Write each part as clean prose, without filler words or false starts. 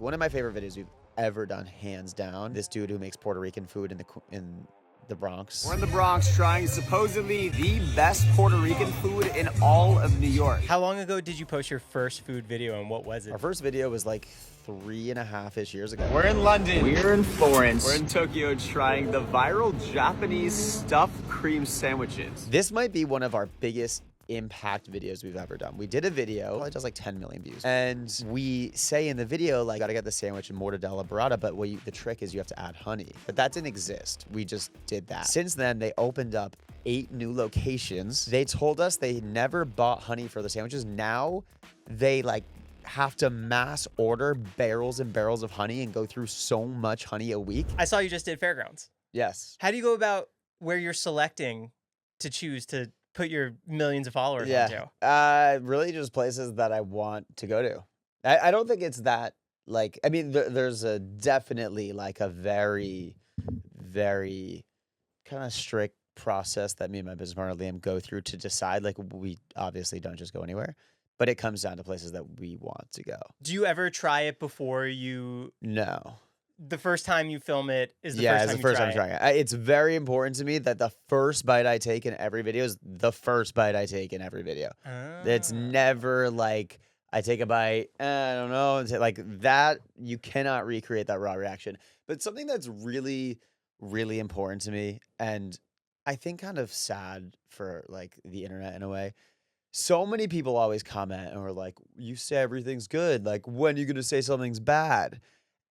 one of my favorite videos we've ever done, hands down. This dude who makes Puerto Rican food in the Bronx. We're in the Bronx trying supposedly the best Puerto Rican food in all of New York. How long ago did you post your first food video, and what was it? Our first video was like 3.5-ish years ago. We're in London. We're in Florence. We're in Tokyo trying the viral Japanese stuffed cream sandwiches. This might be one of our biggest impact videos we've ever done. We did a video, probably does like 10 million views. And we say in the video, like, gotta get the sandwich in mortadella burrata, but the trick is you have to add honey. But that didn't exist. We just did that. Since then, they opened up 8 new locations. They told us they never bought honey for the sandwiches. Now they like have to mass order barrels and barrels of honey and go through so much honey a week. I saw you just did Fairgrounds. Yes. How do you go about where you're selecting to choose to put your millions of followers onto? Really just places that I want to go to. I don't think it's that, like, I mean, there's a definitely like a very, very kind of strict process that me and my business partner Liam go through to decide. Like, we obviously don't just go anywhere, but it comes down to places that we want to go. Do you ever try it before you? No. The first time you film it is the first time it's the first time I'm trying it. It's very important to me that the first bite I take in every video is the first bite I take in every video. It's never like I take a bite, I don't know, like that. You cannot recreate that raw reaction. But something that's really, really important to me, and I think kind of sad for like the internet in a way. So many people always comment and are like, you say everything's good. Like, when are you going to say something's bad?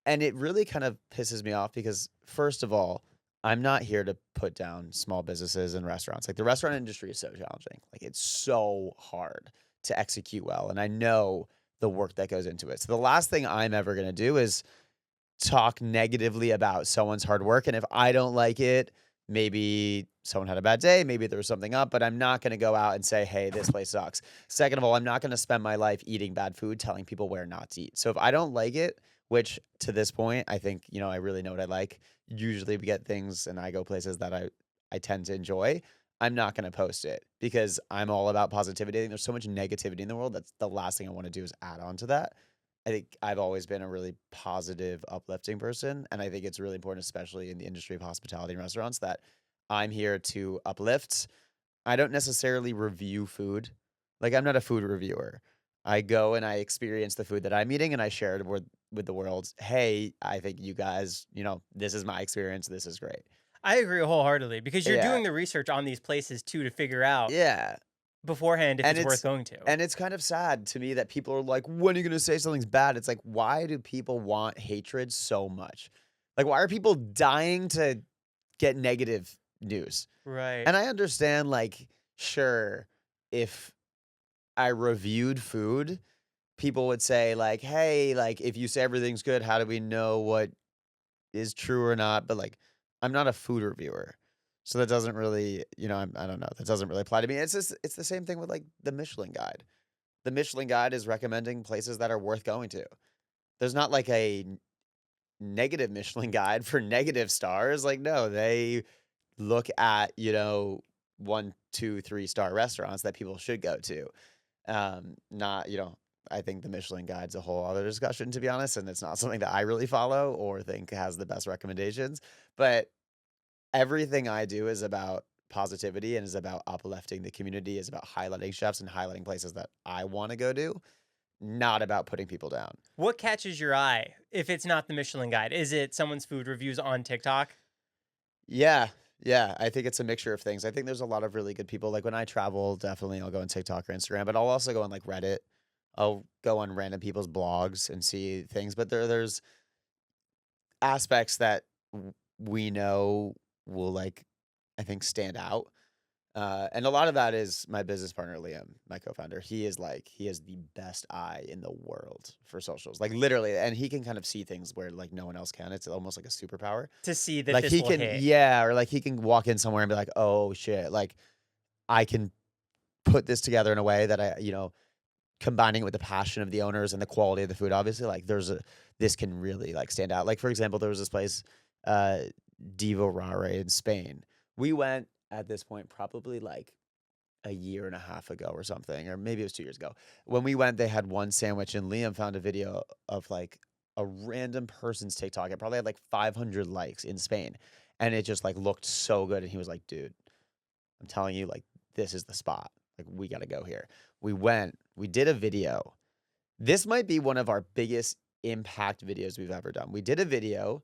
And it really kind of pisses me off because, first of all, I'm not here to put down small businesses and restaurants. Like, the restaurant industry is so challenging. Like, it's so hard to execute well. And I know the work that goes into it. So the last thing I'm ever going to do is talk negatively about someone's hard work. And if I don't like it, maybe someone had a bad day, maybe there was something up, but I'm not going to go out and say, hey, this place sucks. Second of all, I'm not going to spend my life eating bad food, telling people where not to eat. So if I don't like it, which to this point, I think, I really know what I like. Usually we get things and I go places that I tend to enjoy. I'm not going to post it because I'm all about positivity. I think there's so much negativity in the world. That's the last thing I want to do is add on to that. I think I've always been a really positive, uplifting person. And I think it's really important, especially in the industry of hospitality and restaurants, that I'm here to uplift. I don't necessarily review food. Like, I'm not a food reviewer. I go and I experience the food that I'm eating and I share it with the world. Hey, I think you guys, this is my experience. This is great. I agree wholeheartedly because you're doing the research on these places too to figure out beforehand if it's worth going to. And it's kind of sad to me that people are like, when are you going to say something's bad? It's like, why do people want hatred so much? Like, why are people dying to get negative news? Right. And I understand, like, sure, if I reviewed food, people would say like, hey, like, if you say everything's good, how do we know what is true or not? But like, I'm not a food reviewer. So that doesn't really, I don't know. That doesn't really apply to me. It's the same thing with like the Michelin Guide. The Michelin Guide is recommending places that are worth going to. There's not like a negative Michelin Guide for negative stars. Like, no, they look at, 1, 2, 3-star restaurants that people should go to. Not, I think the Michelin Guide's a whole other discussion, to be honest, and it's not something that I really follow or think has the best recommendations. But everything I do is about positivity and is about uplifting the community, is about highlighting chefs and highlighting places that I want to go to, not about putting people down. What catches your eye if it's not the Michelin Guide? Is it someone's food reviews on TikTok? Yeah, I think it's a mixture of things. I think there's a lot of really good people. Like, when I travel, definitely I'll go on TikTok or Instagram, but I'll also go on like Reddit. I'll go on random people's blogs and see things. But there's aspects that we know will, like, I think stand out. And a lot of that is my business partner, Liam, my co-founder. He has the best eye in the world for socials, like literally. And he can kind of see things where like no one else can. It's almost like a superpower to see that like this he will can, hit. or like he can walk in somewhere and be like, oh shit, like I can put this together in a way that combining it with the passion of the owners and the quality of the food, obviously, like this can really like stand out. Like, for example, there was this place, Divo Rare in Spain. We went at this point probably like a year and a half ago or something, or maybe it was 2 years ago. When we went, they had one sandwich, and Liam found a video of like a random person's TikTok. It probably had like 500 likes in Spain, and it just like looked so good. And he was like, "Dude, I'm telling you, like this is the spot. Like we got to go here." We went. We did a video. This might be one of our biggest impact videos we've ever done. We did a video,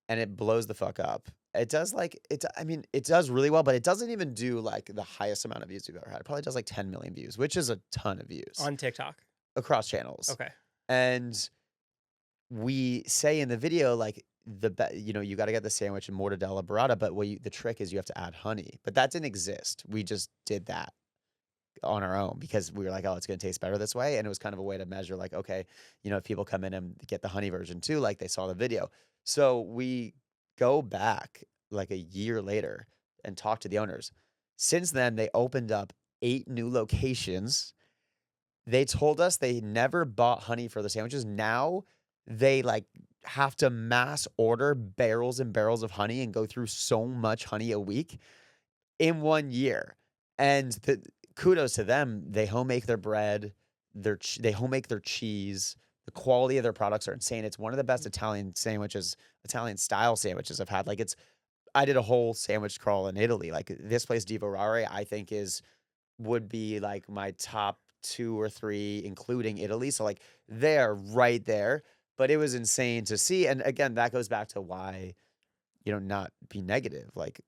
and it blows the fuck up. It does it does really well, but it doesn't even do like the highest amount of views we've ever had. It probably does like 10 million views, which is a ton of views on TikTok across channels. Okay. And we say in the video, like you got to get the sandwich and mortadella burrata, but the trick is you have to add honey. But that didn't exist. We just did that on our own because we were like, oh, it's going to taste better this way. And it was kind of a way to measure like, okay, if people come in and get the honey version too, like they saw the video. So we go back like a year later and talk to the owners. Since then, they opened up 8 new locations. They told us they never bought honey for the sandwiches. Now they like have to mass order barrels and barrels of honey and go through so much honey a week in 1 year. And kudos to them. They homemake their bread. They homemake their cheese. The quality of their products are insane. It's one of the best Italian style sandwiches I've had. Like I did a whole sandwich crawl in Italy. Like this place, Di Vorare, I think would be like my top 2 or 3, including Italy. So like they're right there, but it was insane to see. And again, that goes back to why, not be negative. Like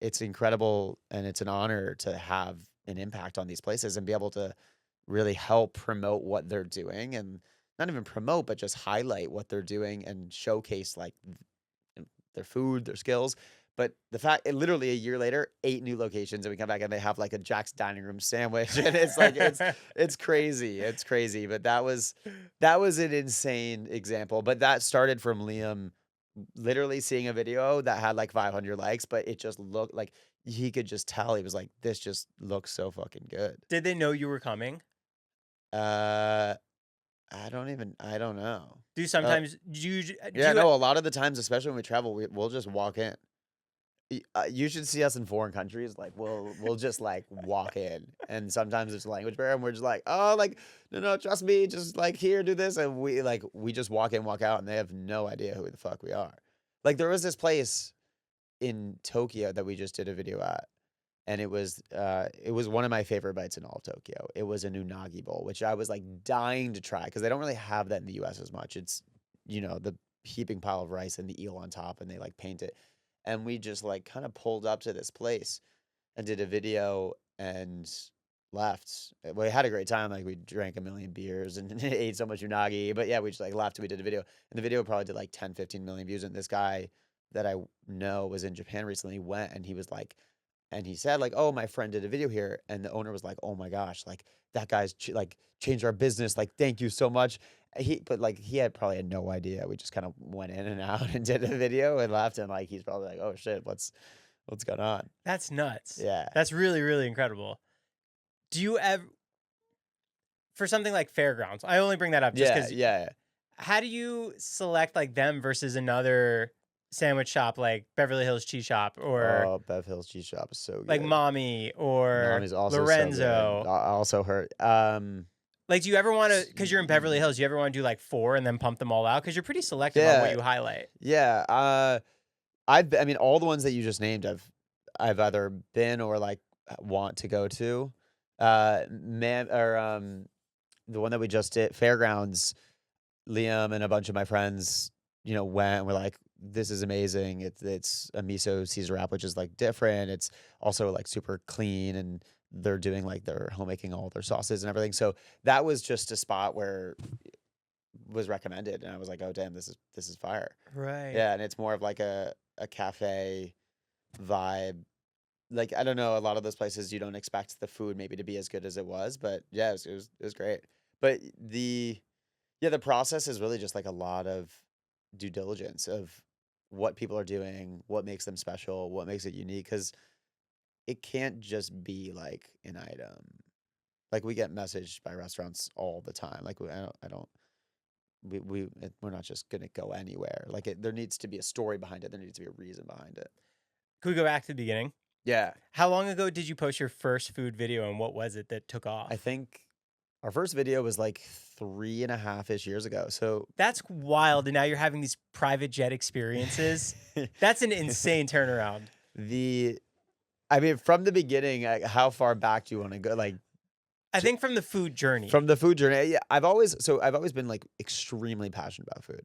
it's incredible and it's an honor to have an impact on these places and be able to really help promote what they're doing, and not even promote, but just highlight what they're doing and showcase like their food, their skills. But the fact, literally a year later, 8 new locations, and we come back and they have like a Jack's Dining Room sandwich, and it's like it's crazy, it's crazy. But that was an insane example. But that started from Liam literally seeing a video that had like 500 likes, but it just looked like he could just tell. He was like, "This just looks so fucking good." Did they know you were coming? I don't know. Do sometimes a lot of the times, especially when we travel, we'll just walk in. You should see us in foreign countries. Like we'll just like walk in, and sometimes it's a language barrier, and we're just like, oh, like no, trust me, just like here, do this, and we just walk in, walk out, and they have no idea who the fuck we are. Like there was this place in Tokyo that we just did a video at, and it was one of my favorite bites in all of Tokyo. It was an unagi bowl, which I was like dying to try because they don't really have that in the U.S. as much. It's the heaping pile of rice and the eel on top, and they like paint it. And we just like kind of pulled up to this place and did a video and left. We had a great time. Like we drank a million beers and ate so much unagi. But yeah, we just like left. We did a video, and the video probably did like 10, 15 million views. And this guy that I know was in Japan recently went, and he was like, and he said like, oh, my friend did a video here. And the owner was like, oh my gosh, like that guy's like changed our business. Like, thank you so much. He probably had no idea. We just kind of went in and out and did a video and left, and like he's probably like, oh shit, what's going on? That's nuts. Yeah, that's really, really incredible. Do you ever, for something like Fairgrounds? I only bring that up just because. Yeah. How do you select like them versus another sandwich shop like Beverly Hills Cheese Shop or Bev Hills Cheese Shop is so good. Like Mommy or Mommy's also Lorenzo? So good. I also heard. Like, do you ever want to, because you're in Beverly Hills, do you ever want to do like 4 and then pump them all out? Because you're pretty selective on what you highlight. Yeah. I mean, all the ones that you just named, I've either been or like want to go to. The one that we just did, Fairgrounds, Liam and a bunch of my friends, went and were like, this is amazing. It's a miso Caesar wrap, which is like different. It's also like super clean, and they're doing like they're homemaking all their sauces and everything. So that was just a spot where it was recommended, and I was like, oh damn, this is fire. Right. Yeah, and it's more of like a cafe vibe. Like, I don't know, a lot of those places you don't expect the food maybe to be as good as it was, but yeah, it was great. But the process is really just like a lot of due diligence of what people are doing, what makes them special, what makes it unique, because it can't just be like an item. Like we get messaged by restaurants all the time. Like we're not just gonna go anywhere. Like there needs to be a story behind it. There needs to be a reason behind it. Can we go back to the beginning? Yeah. How long ago did you post your first food video, and what was it that took off? I think Our first video was like 3.5-ish years ago. So that's wild. And now you're having these private jet experiences. That's an insane turnaround. I mean, from the beginning, how far back do you want to go? Like, I think from the food journey. From the food journey, yeah. I've always been like extremely passionate about food.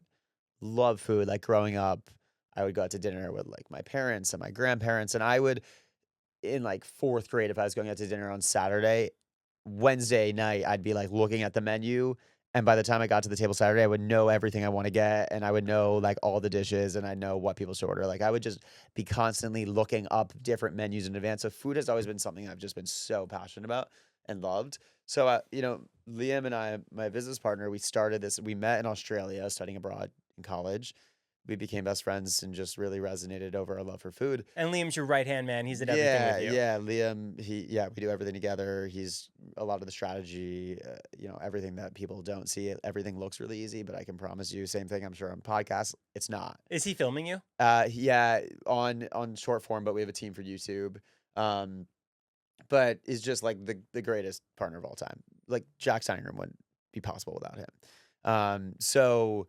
Love food. Like growing up, I would go out to dinner with like my parents and my grandparents, and I would, in like 4th grade, if I was going out to dinner on Saturday, Wednesday night, I'd be like looking at the menu, and by the time I got to the table Saturday, I would know everything I want to get, and I would know like all the dishes, and I know what people should order. Like I would just be constantly looking up different menus in advance. So food has always been something I've just been so passionate about and loved. So Liam and I, my business partner, we started this. We met in Australia, studying abroad in college. We became best friends and just really resonated over our love for food. And Liam's your right-hand man. He's at everything with you. Yeah, Liam, we do everything together. He's a lot of the strategy, everything that people don't see. Everything looks really easy, but I can promise you, same thing I'm sure on podcasts, it's not. Is he filming you? Yeah, on short form, but we have a team for YouTube. But is just like the greatest partner of all time. Like Jack's dining room wouldn't be possible without him. So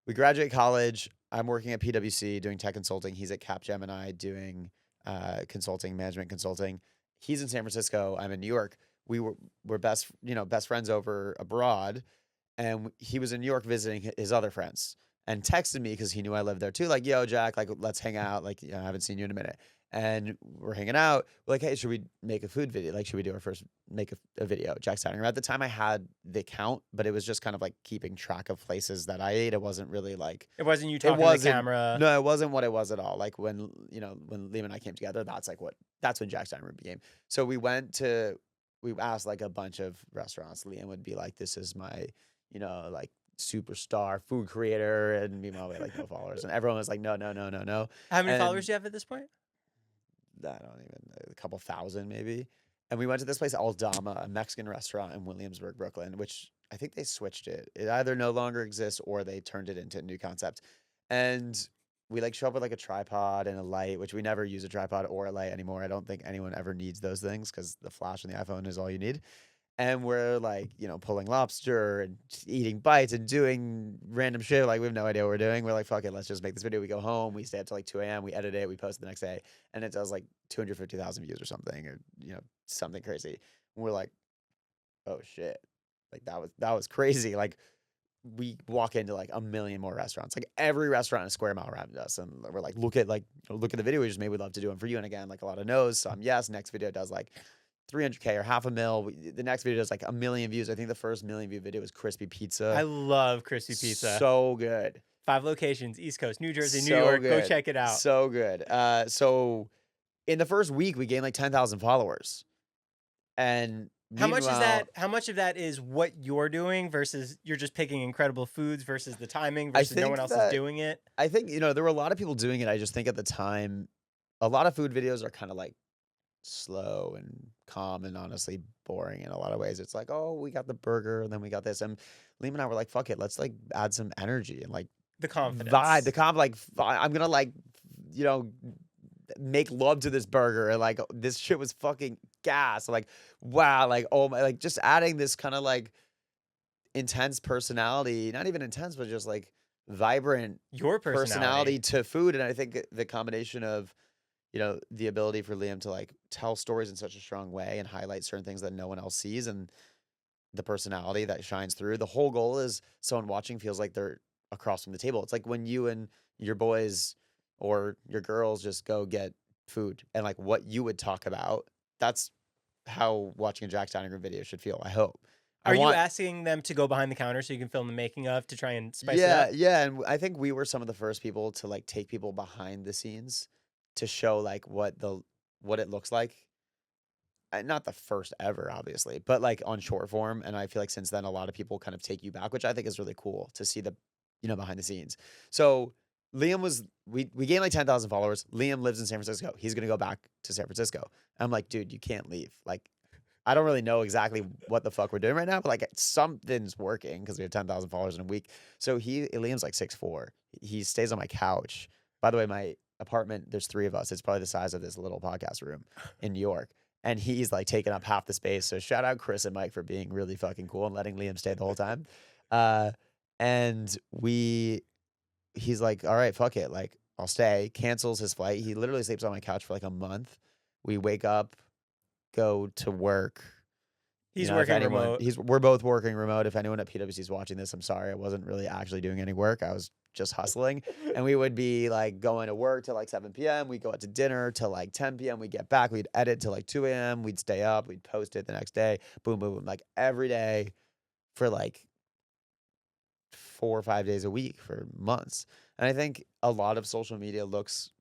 we graduate college. I'm working at PwC doing tech consulting. He's at Capgemini doing management consulting. He's in San Francisco. I'm in New York. We're best friends over abroad, and he was in New York visiting his other friends and texted me because he knew I lived there too. Like, yo, Jack, like let's hang out. Like, I haven't seen you in a minute. And we're hanging out. We're like, hey, should we make a food video? Like, should we do our first make a video? Jack's dining room. At the time, I had the count, but it was just kind of like keeping track of places that I ate. It wasn't really like it wasn't you talking to the camera. No, it wasn't what it was at all. Like when Liam and I came together, that's when Jack's dining room became. So we asked like a bunch of restaurants. Liam would be like, this is my, like superstar food creator, and meanwhile we had like no followers, and everyone was like, no. How many followers do you have at this point? I don't even, a couple thousand maybe. And we went to this place, Aldama, a Mexican restaurant in Williamsburg, Brooklyn, which I think they switched it. It either no longer exists or they turned it into a new concept. And we like show up with like a tripod and a light, which we never use a tripod or a light anymore. I don't think anyone ever needs those things because the flash on the iPhone is all you need. And we're like, pulling lobster and eating bites and doing random shit. Like, we have no idea what we're doing. We're like, fuck it, let's just make this video. We go home, we stay up till like 2 a.m., we edit it, we post it the next day, and it does like 250,000 views or something, or, something crazy. And we're like, oh shit. Like, that was crazy. Like, we walk into like a million more restaurants, like every restaurant in a square mile around us. And we're like, look at the video we just made. We'd love to do them for you. And again, like a lot of no's, some yes. Next video does like 300K or $500,000. The next video does like 1 million views. I think the first 1 million view video was crispy pizza. I love crispy pizza. So good. 5 locations: East Coast, New Jersey, New York. Good. Go check it out. So good. So in the first week, we gained like 10,000 followers. And how much of that is what you're doing versus you're just picking incredible foods versus the timing versus no one else is doing it? I think, there were a lot of people doing it. I just think at the time, a lot of food videos are kind of like slow and calm and honestly boring in a lot of ways. It's like, oh, we got the burger and then we got this. And Liam and I were like, fuck it, let's like add some energy and like the confidence. Like I'm gonna like, make love to this burger, and like this shit was fucking gas. Like, wow, like oh my, like just adding this kind of like intense personality, not even intense, but just like vibrant your personality to food. And I think the combination of the ability for Liam to like tell stories in such a strong way and highlight certain things that no one else sees, and the personality that shines through. The whole goal is someone watching feels like they're across from the table. It's like when you and your boys or your girls just go get food and like what you would talk about. That's how watching a Jack's dining room video should feel, I hope. Are you asking them to go behind the counter so you can film the making of to try and spice it up? Yeah. And I think we were some of the first people to like take people behind the scenes to show like what it looks like. Not the first ever, obviously, but like on short form. And I feel like since then, a lot of people kind of take you back, which I think is really cool to see the, behind the scenes. So Liam we gained like 10,000 followers. Liam lives in San Francisco. He's going to go back to San Francisco. I'm like, dude, you can't leave. Like, I don't really know exactly what the fuck we're doing right now, but like something's working because we have 10,000 followers in a week. So Liam's like 6'4". He stays on my couch. By the way, my apartment, there's 3 of us. It's probably the size of this little podcast room in New York. and he's like taking up half the space. So shout out Chris and Mike for being really fucking cool and letting Liam stay the whole time. And he's like, all right, fuck it. Like, I'll stay. Cancels his flight. He literally sleeps on my couch for like a month. We wake up, go to work. He's working remote. We're both working remote. If anyone at PwC is watching this, I'm sorry. I wasn't really actually doing any work. I was just hustling. And we would be like going to work till like 7 p.m. We'd go out to dinner till like 10 p.m. We'd get back. We'd edit till like 2 a.m. We'd stay up. We'd post it the next day. Boom, boom, boom. Like every day for like 4 or 5 days a week for months. And I think a lot of social media looks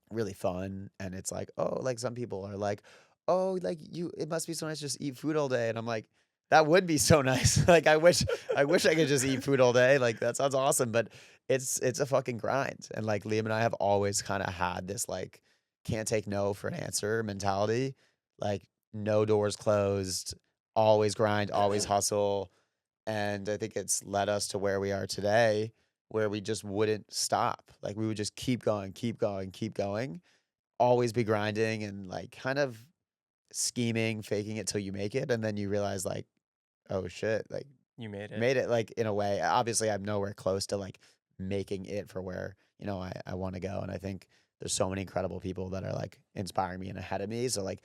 really fun. And it's like, oh, like some people are like, oh, like it must be so nice to just eat food all day. And I'm like, that would be so nice. Like I wish I could just eat food all day. Like that sounds awesome. But it's a fucking grind. And like Liam and I have always kind of had this like can't take no for an answer mentality. Like no doors closed, always grind, always hustle. And I think it's led us to where we are today, where we just wouldn't stop. Like we would just keep going, keep going, keep going, always be grinding and like kind of scheming, faking it till you make it. And then you realize like, oh shit, like you made it like in a way. Obviously I'm nowhere close to like making it for where, you know, I want to go. And I think there's so many incredible people that are like inspiring me and ahead of me. So like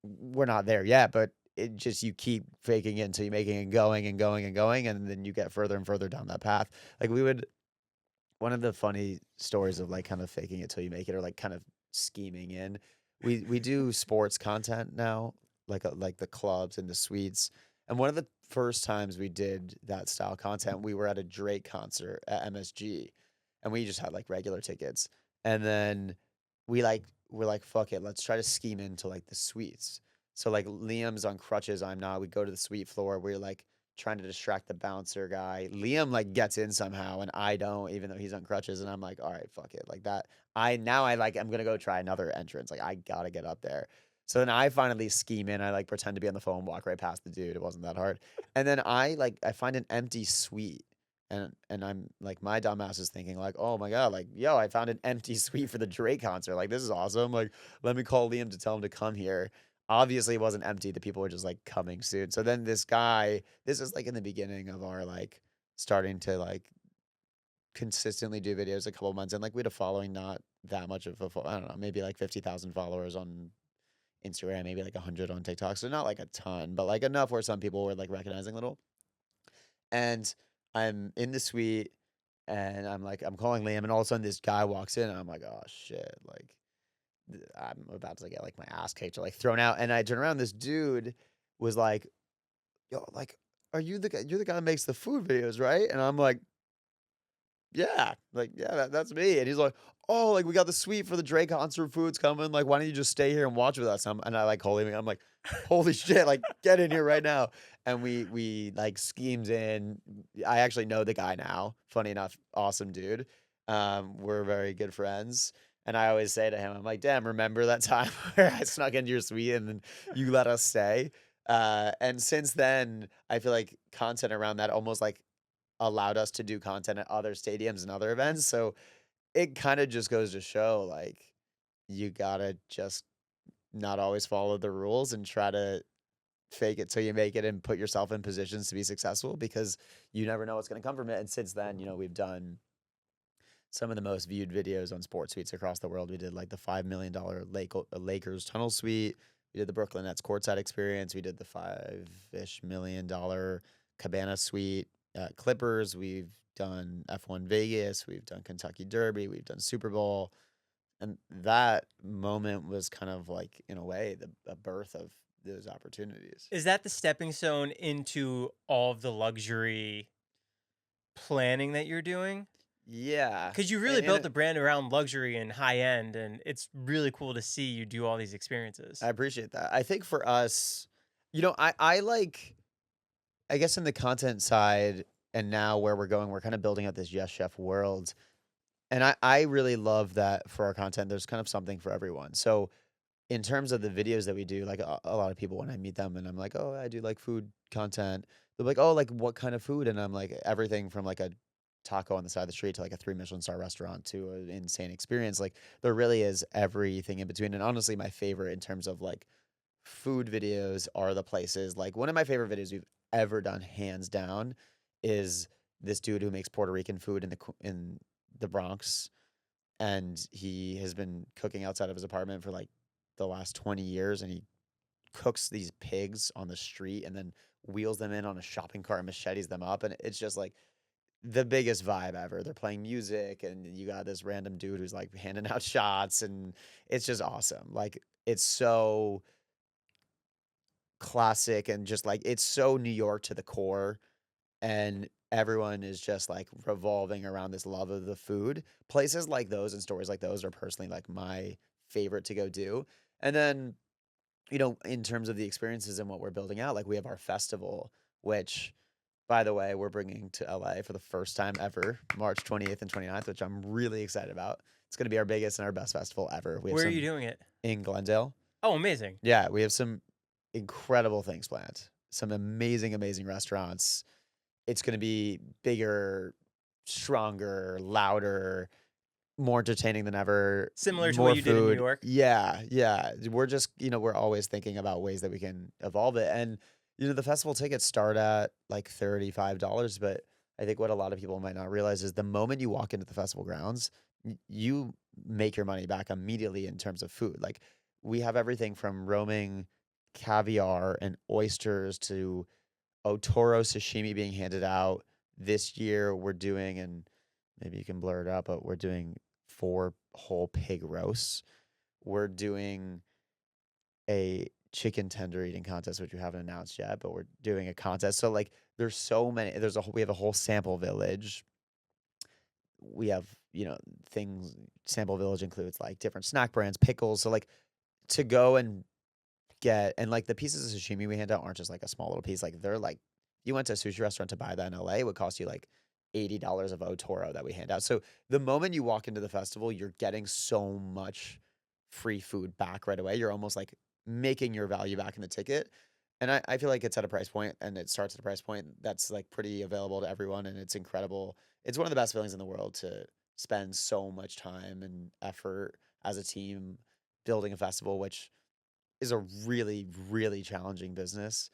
we're not there yet, but it just, you keep faking it until you make it and going and going and going. And then you get further and further down that path. Like one of the funny stories of like kind of faking it till you make it or like kind of scheming in, we do sports content now, like the clubs and the suites. And one of the first times we did that style content, we were at a Drake concert at MSG and we just had like regular tickets. And then we're like, fuck it, let's try to scheme into like the suites. So like Liam's on crutches, I'm not. We go to the suite floor. We're like trying to distract the bouncer guy. Liam like gets in somehow and I don't, even though he's on crutches. And I'm like, all right, fuck it. Like that. I'm gonna go try another entrance. Like I gotta get up there. So then I finally scheme in. I like pretend to be on the phone, walk right past the dude. It wasn't that hard. And then I find an empty suite. And I'm like, my dumbass is thinking like, oh my God, like, yo, I found an empty suite for the Drake concert. Like, this is awesome. Like, let me call Liam to tell him to come here. Obviously it wasn't empty. The people were just like coming soon. So then this is like in the beginning of our like starting to like consistently do videos a couple months. And like we had a following, not that much of I don't know, maybe like 50,000 followers on Instagram, maybe like 100 on TikTok. So not like a ton, but like enough where some people were like recognizing a little. And I'm in the suite and I'm calling Liam and all of a sudden this guy walks in and I'm like, oh shit. Like I'm about to get like my ass kicked or like thrown out. And I turn around, this dude was like, yo, like, are you the guy, you're the guy that makes the food videos, right? And I'm like, yeah, like, yeah, that's me. And he's like, oh, like we got the suite for the Drake concert, food's coming. Like, why don't you just stay here and watch with us? And I like holding him. I'm like, holy shit, like get in here right now. And we like schemes in. I actually know the guy now. Funny enough, awesome dude. We're very good friends. And I always say to him, I'm like, damn, remember that time where I snuck into your suite and then you let us stay? And since then, I feel like content around that almost like allowed us to do content at other stadiums and other events. So it kind of just goes to show like you gotta just not always follow the rules and try to fake it till you make it and put yourself in positions to be successful because you never know what's going to come from it. And since then, you know, we've done some of the most viewed videos on sports suites across the world. We did like the $5 million Lakers tunnel suite. We did the Brooklyn Nets courtside experience. We did the $5-ish million Cabana suite at Clippers. We've done F1 Vegas. We've done Kentucky Derby. We've done Super Bowl. And that moment was kind of like, in a way, the birth of those opportunities. Is that the stepping stone into all of the luxury planning that you're doing? Yeah. Because you really built the brand around luxury and high end, and it's really cool to see you do all these experiences. I appreciate that. I think for us, you know, I like, I guess in the content side and now where we're going, we're kind of building up this Yes Chef world. And I really love that for our content, there's kind of something for everyone. So in terms of the videos that we do, like a lot of people, when I meet them and I'm like, oh, I do like food content, they're like, oh, like what kind of food? And I'm like, everything from like a taco on the side of the street to like a 3 Michelin star restaurant to an insane experience. Like there really is everything in between. And honestly, my favorite in terms of like food videos are the places. Like one of my favorite videos we've ever done, hands down, is this dude who makes Puerto Rican food in the Bronx, and he has been cooking outside of his apartment for like the last 20 years, and he cooks these pigs on the street and then wheels them in on a shopping cart and machetes them up, and it's just like the biggest vibe ever. They're playing music, and you got this random dude who's like handing out shots, and it's just awesome. Like it's so classic and just like it's so New York to the core, and everyone is just like revolving around this love of the food. Places like those and stories like those are personally like my favorite to go do. And then, in terms of the experiences and what we're building out, like we have our festival, which, by the way, we're bringing to LA for the first time ever, March 28th and 29th, which I'm really excited about. It's going to be our biggest and our best festival ever. Where are you doing it? In Glendale. Oh, amazing. Yeah, we have some incredible things planned. Some amazing, amazing restaurants. It's going to be bigger, stronger, louder, more entertaining than ever. Similar to more what you did in New food. York. Yeah. We're just, we're always thinking about ways that we can evolve it. And, the festival tickets start at like $35, but I think what a lot of people might not realize is the moment you walk into the festival grounds, you make your money back immediately in terms of food. Like we have everything from roaming caviar and oysters to Otoro sashimi being handed out. This year we're doing, and maybe you can blur it up, but we're doing 4 whole pig roasts. We're doing a chicken tender eating contest, which we haven't announced yet, but we're doing a contest. So like there's so many, we have a whole sample village. We have, things, sample village includes like different snack brands, pickles. So like to go and get, and like the pieces of sashimi we hand out aren't just like a small little piece. Like they're like, you went to a sushi restaurant to buy that in LA, it would cost you like $80 of Otoro that we hand out. So the moment you walk into the festival, you're getting so much free food back right away. You're almost like making your value back in the ticket. And I feel like it's at a price point, and it starts at a price point that's like pretty available to everyone, and it's incredible. It's one of the best feelings in the world to spend so much time and effort as a team building a festival, which is a really, really challenging business.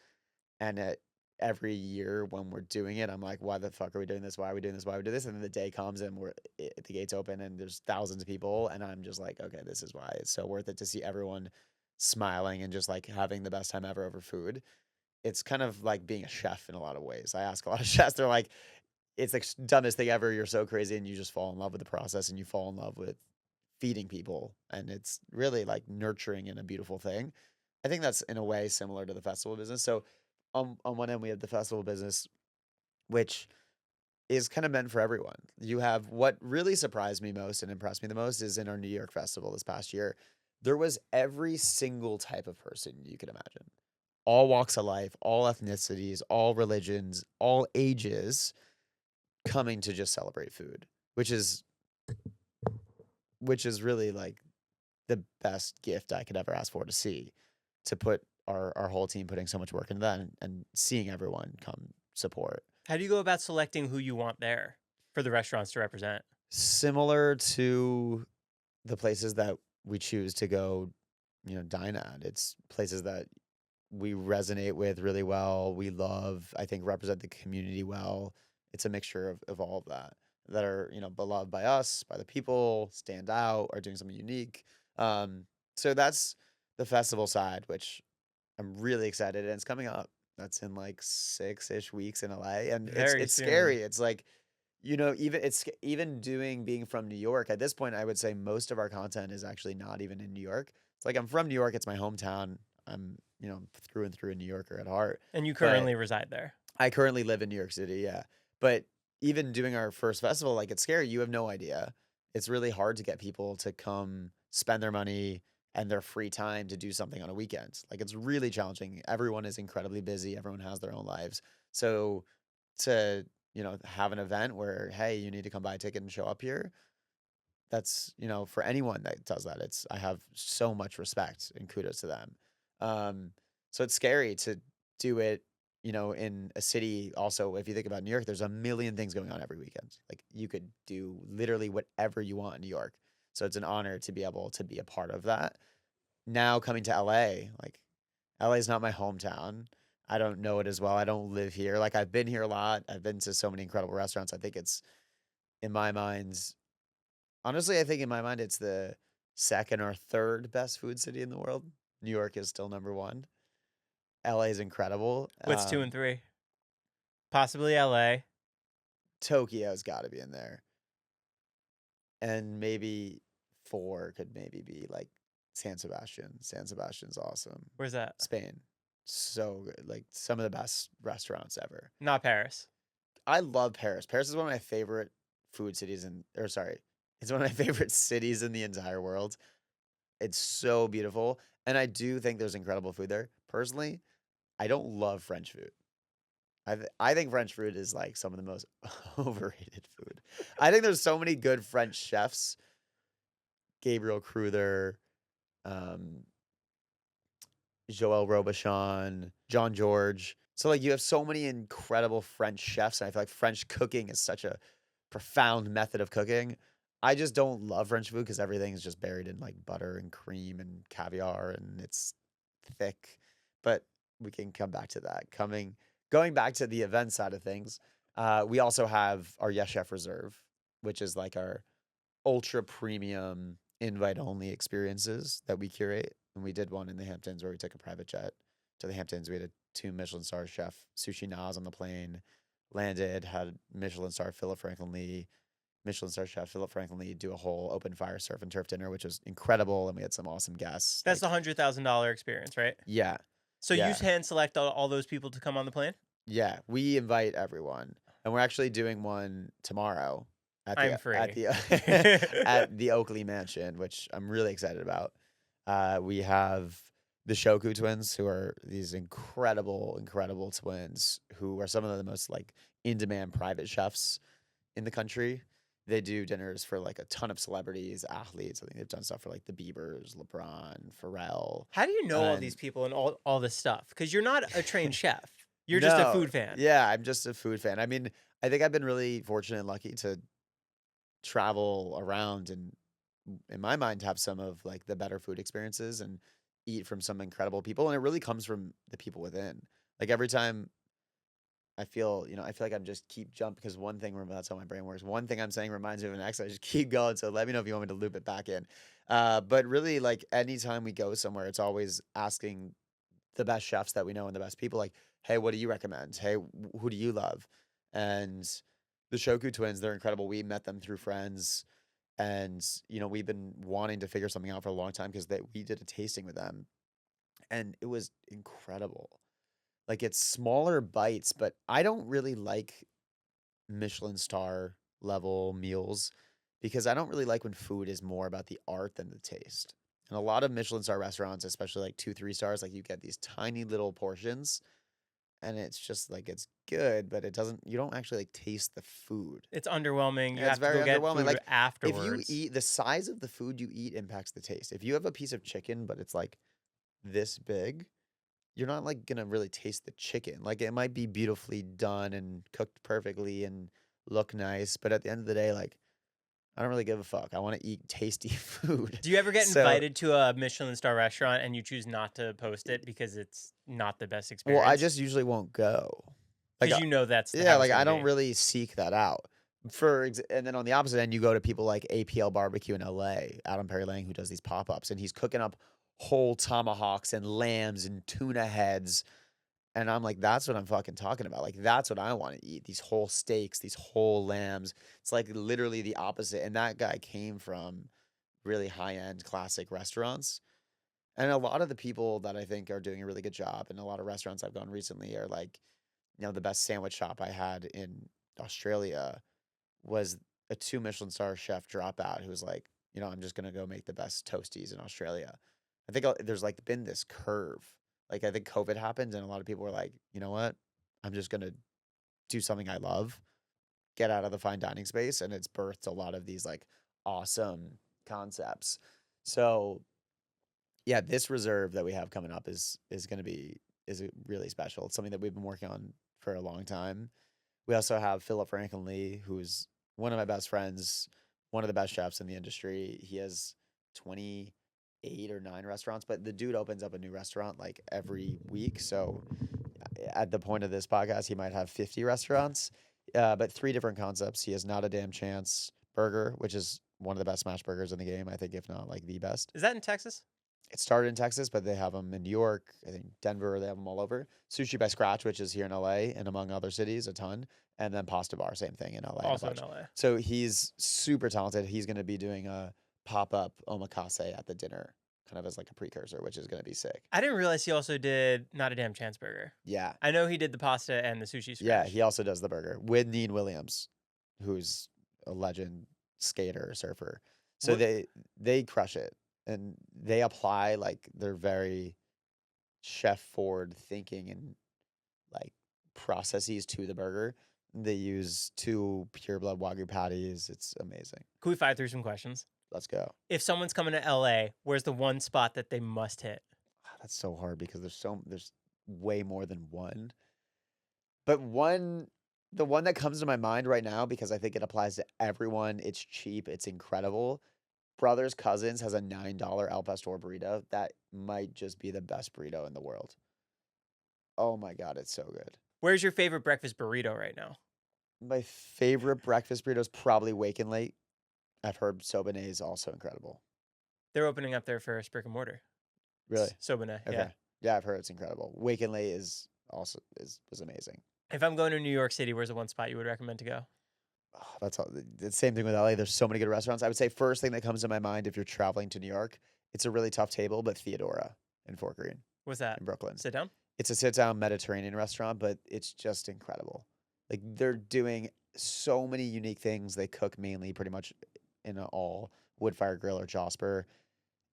And every year when we're doing it, I'm like, why the fuck are we doing this? Why are we doing this? Why are we doing this? And then the day comes and the gates open and there's thousands of people. And I'm just like, okay, this is why it's so worth it to see everyone smiling and just like having the best time ever over food. It's kind of like being a chef in a lot of ways. I ask a lot of chefs, they're like, it's the dumbest thing ever. You're so crazy, and you just fall in love with the process, and you fall in love with feeding people. And it's really like nurturing and a beautiful thing. I think that's in a way similar to the festival business. So on one end, we have the festival business, which is kind of meant for everyone. You have, what really surprised me most and impressed me the most is in our New York festival this past year, there was every single type of person you could imagine. All walks of life, all ethnicities, all religions, all ages coming to just celebrate food, which is really like the best gift I could ever ask for, to put our whole team putting so much work into that, and seeing everyone come support. How do you go about selecting who you want there for the restaurants to represent? Similar to the places that we choose to go, dine at. It's places that we resonate with really well. We love, I think, represent the community well. It's a mixture of all of that are, beloved by us, by the people, stand out, are doing something unique. So that's the festival side, which I'm really excited, and it's coming up. That's in like 6-ish weeks in LA, and it's scary. It's like, even being from New York at this point, I would say most of our content is actually not even in New York. It's like I'm from New York. It's my hometown. I'm, through and through a New Yorker at heart. And you currently reside there? I currently live in New York City, yeah. But even doing our first festival, like it's scary. You have no idea. It's really hard to get people to come spend their money and their free time to do something on a weekend. Like it's really challenging. Everyone is incredibly busy. Everyone has their own lives. So to, have an event where, hey, you need to come buy a ticket and show up here, that's, for anyone that does that, I have so much respect and kudos to them. So it's scary to do it, in a city. Also, if you think about New York, there's a million things going on every weekend. Like you could do literally whatever you want in New York. So it's an honor to be able to be a part of that. Now coming to LA, like LA is not my hometown. I don't know it as well. I don't live here. Like, I've been here a lot. I've been to so many incredible restaurants. I think it's, in my mind, honestly, I think in my mind, it's the second or third best food city in the world. New York is still number one. LA is incredible. What's 2 and 3? Possibly LA. Tokyo's got to be in there. And maybe 4 could maybe be like San Sebastian. San Sebastian's awesome. Where's that? Spain. So good. Like, some of the best restaurants ever. Not Paris. I love Paris. Paris is one of my favorite food cities it's one of my favorite cities in the entire world. It's so beautiful. And I do think there's incredible food there. Personally, I don't love French food. I think French food is like some of the most overrated food. I think there's so many good French chefs. Gabriel Cruther, Joël Robuchon, John George. So, like, you have so many incredible French chefs, and I feel like French cooking is such a profound method of cooking. I just don't love French food because everything is just buried in like butter and cream and caviar, and it's thick. But we can come back to that. Going back to the event side of things, we also have our Yes Chef Reserve, which is like our ultra premium invite only experiences that we curate. And we did one in the Hamptons where we took a private jet to the Hamptons. We had a 2 Michelin star chef, Sushi Naz, on the plane, landed, had Michelin star Philip Franklin Lee, Michelin star chef Philip Franklin Lee do a whole open fire surf and turf dinner, which was incredible. And we had some awesome guests. That's the $100,000 experience, right? Yeah. So Yeah. you hand select all those people to come on the plane? Yeah. We invite everyone. And we're actually doing one tomorrow I'm free. at the Oakley Mansion, which I'm really excited about. We have the Shoku twins, who are these incredible twins who are some of the most like in-demand private chefs in the country. They do dinners for like a ton of celebrities, athletes. I think they've done stuff for like the Biebers, LeBron, Pharrell. How do you know all these people and all this stuff? Because you're not a trained chef. You're just a food fan. Yeah, I'm just a food fan. I mean, I think I've been really fortunate and lucky to travel around and, in my mind, have some of like the better food experiences and eat from some incredible people. And it really comes from the people within. Like, every time I feel like I'm just keep jumping because one thing, that's how my brain works. One thing I'm saying reminds me of the next. I just keep going. So let me know if you want me to loop it back in. But really, like, anytime we go somewhere, it's always asking the best chefs that we know and the best people, like, hey, what do you recommend? Hey, who do you love? And the Shoku twins, they're incredible. We met them through friends. And, we've been wanting to figure something out for a long time because we did a tasting with them. And it was incredible. Like, it's smaller bites, but I don't really like Michelin star level meals because I don't really like when food is more about the art than the taste. And a lot of Michelin star restaurants, especially like 2-3 stars, like, you get these tiny little portions and it's just like, it's good, but you don't actually like taste the food. It's underwhelming. You It's have to very go get underwhelming. food Like, afterwards. if you eat, the size of the food you eat impacts the taste. If you have a piece of chicken, but it's like this big, you're not like gonna really taste the chicken. Like, it might be beautifully done and cooked perfectly and look nice, but at the end of the day, like, I don't really give a fuck. I want to eat tasty food. Do you ever get invited to a Michelin star restaurant and you choose not to post it because it's not the best experience? Well, I just usually won't go. Like, Because that's yeah, how like, it's I gonna don't be. really seek that out. And then on the opposite end, you go to people like APL Barbecue in LA, Adam Perry Lang, who does these pop-ups, and he's cooking up whole tomahawks and lambs and tuna heads. And I'm like, that's what I'm fucking talking about. Like, that's what I want to eat. These whole steaks, these whole lambs. It's like literally the opposite. And that guy came from really high-end classic restaurants. And a lot of the people that I think are doing a really good job, and a lot of restaurants I've gone recently are like, the best sandwich shop I had in Australia was a 2 Michelin star chef dropout who was like, I'm just going to go make the best toasties in Australia. I think there's like been this curve. Like, I think COVID happened and a lot of people were like, you know what? I'm just going to do something I love, get out of the fine dining space. And it's birthed a lot of these like awesome concepts. So yeah, this reserve that we have coming up is really special. It's something that we've been working on for a long time. We also have Philip Franklin Lee, who's one of my best friends, one of the best chefs in the industry. He has 20 8 or 9 restaurants, but the dude opens up a new restaurant like every week. So at the point of this podcast, he might have 50 restaurants, but 3 different concepts. He has Not a Damn Chance Burger, which is one of the best smash burgers in the game, I think, if not like the best. Is that in Texas? It started in Texas, but they have them in New York, I think Denver, they have them all over. Sushi by Scratch, which is here in LA and among other cities, a ton. And then Pasta Bar, same thing in LA. Also in LA. So he's super talented. He's going to be doing a pop-up omakase at the dinner, kind of as like a precursor, which is going to be sick. I didn't realize he also did Not a Damn Chance Burger. Yeah. I know he did the pasta and the sushi scratch. Yeah, he also does the burger with Neen Williams, who's a legend skater, surfer. So they crush it. And they apply like they're very chef forward thinking and like processes to the burger. They use 2 pure blood Wagyu patties. It's amazing. Can we fire through some questions? Let's go. If someone's coming to LA, where's the one spot that they must hit? That's so hard because there's way more than one. But the one that comes to my mind right now, because I think it applies to everyone, it's cheap, it's incredible. Brothers Cousins has a $9 El Pastor burrito that might just be the best burrito in the world. Oh my God, it's so good. Where's your favorite breakfast burrito right now? My favorite breakfast burrito is probably Wake and Late. I've heard Sobane is also incredible. They're opening up their first brick and mortar. Really? Sobane, Okay. yeah. Yeah, I've heard it's incredible. Wake and Late is also was amazing. If I'm going to New York City, where's the one spot you would recommend to go? Oh, that's all. The same thing with LA. There's so many good restaurants. I would say first thing that comes to my mind if you're traveling to New York, it's a really tough table, but Theodora in Fort Greene. What's that? In Brooklyn. Sit down? It's a sit-down Mediterranean restaurant, but it's just incredible. Like they're doing so many unique things. They cook mainly pretty much in an all wood fire grill or Josper,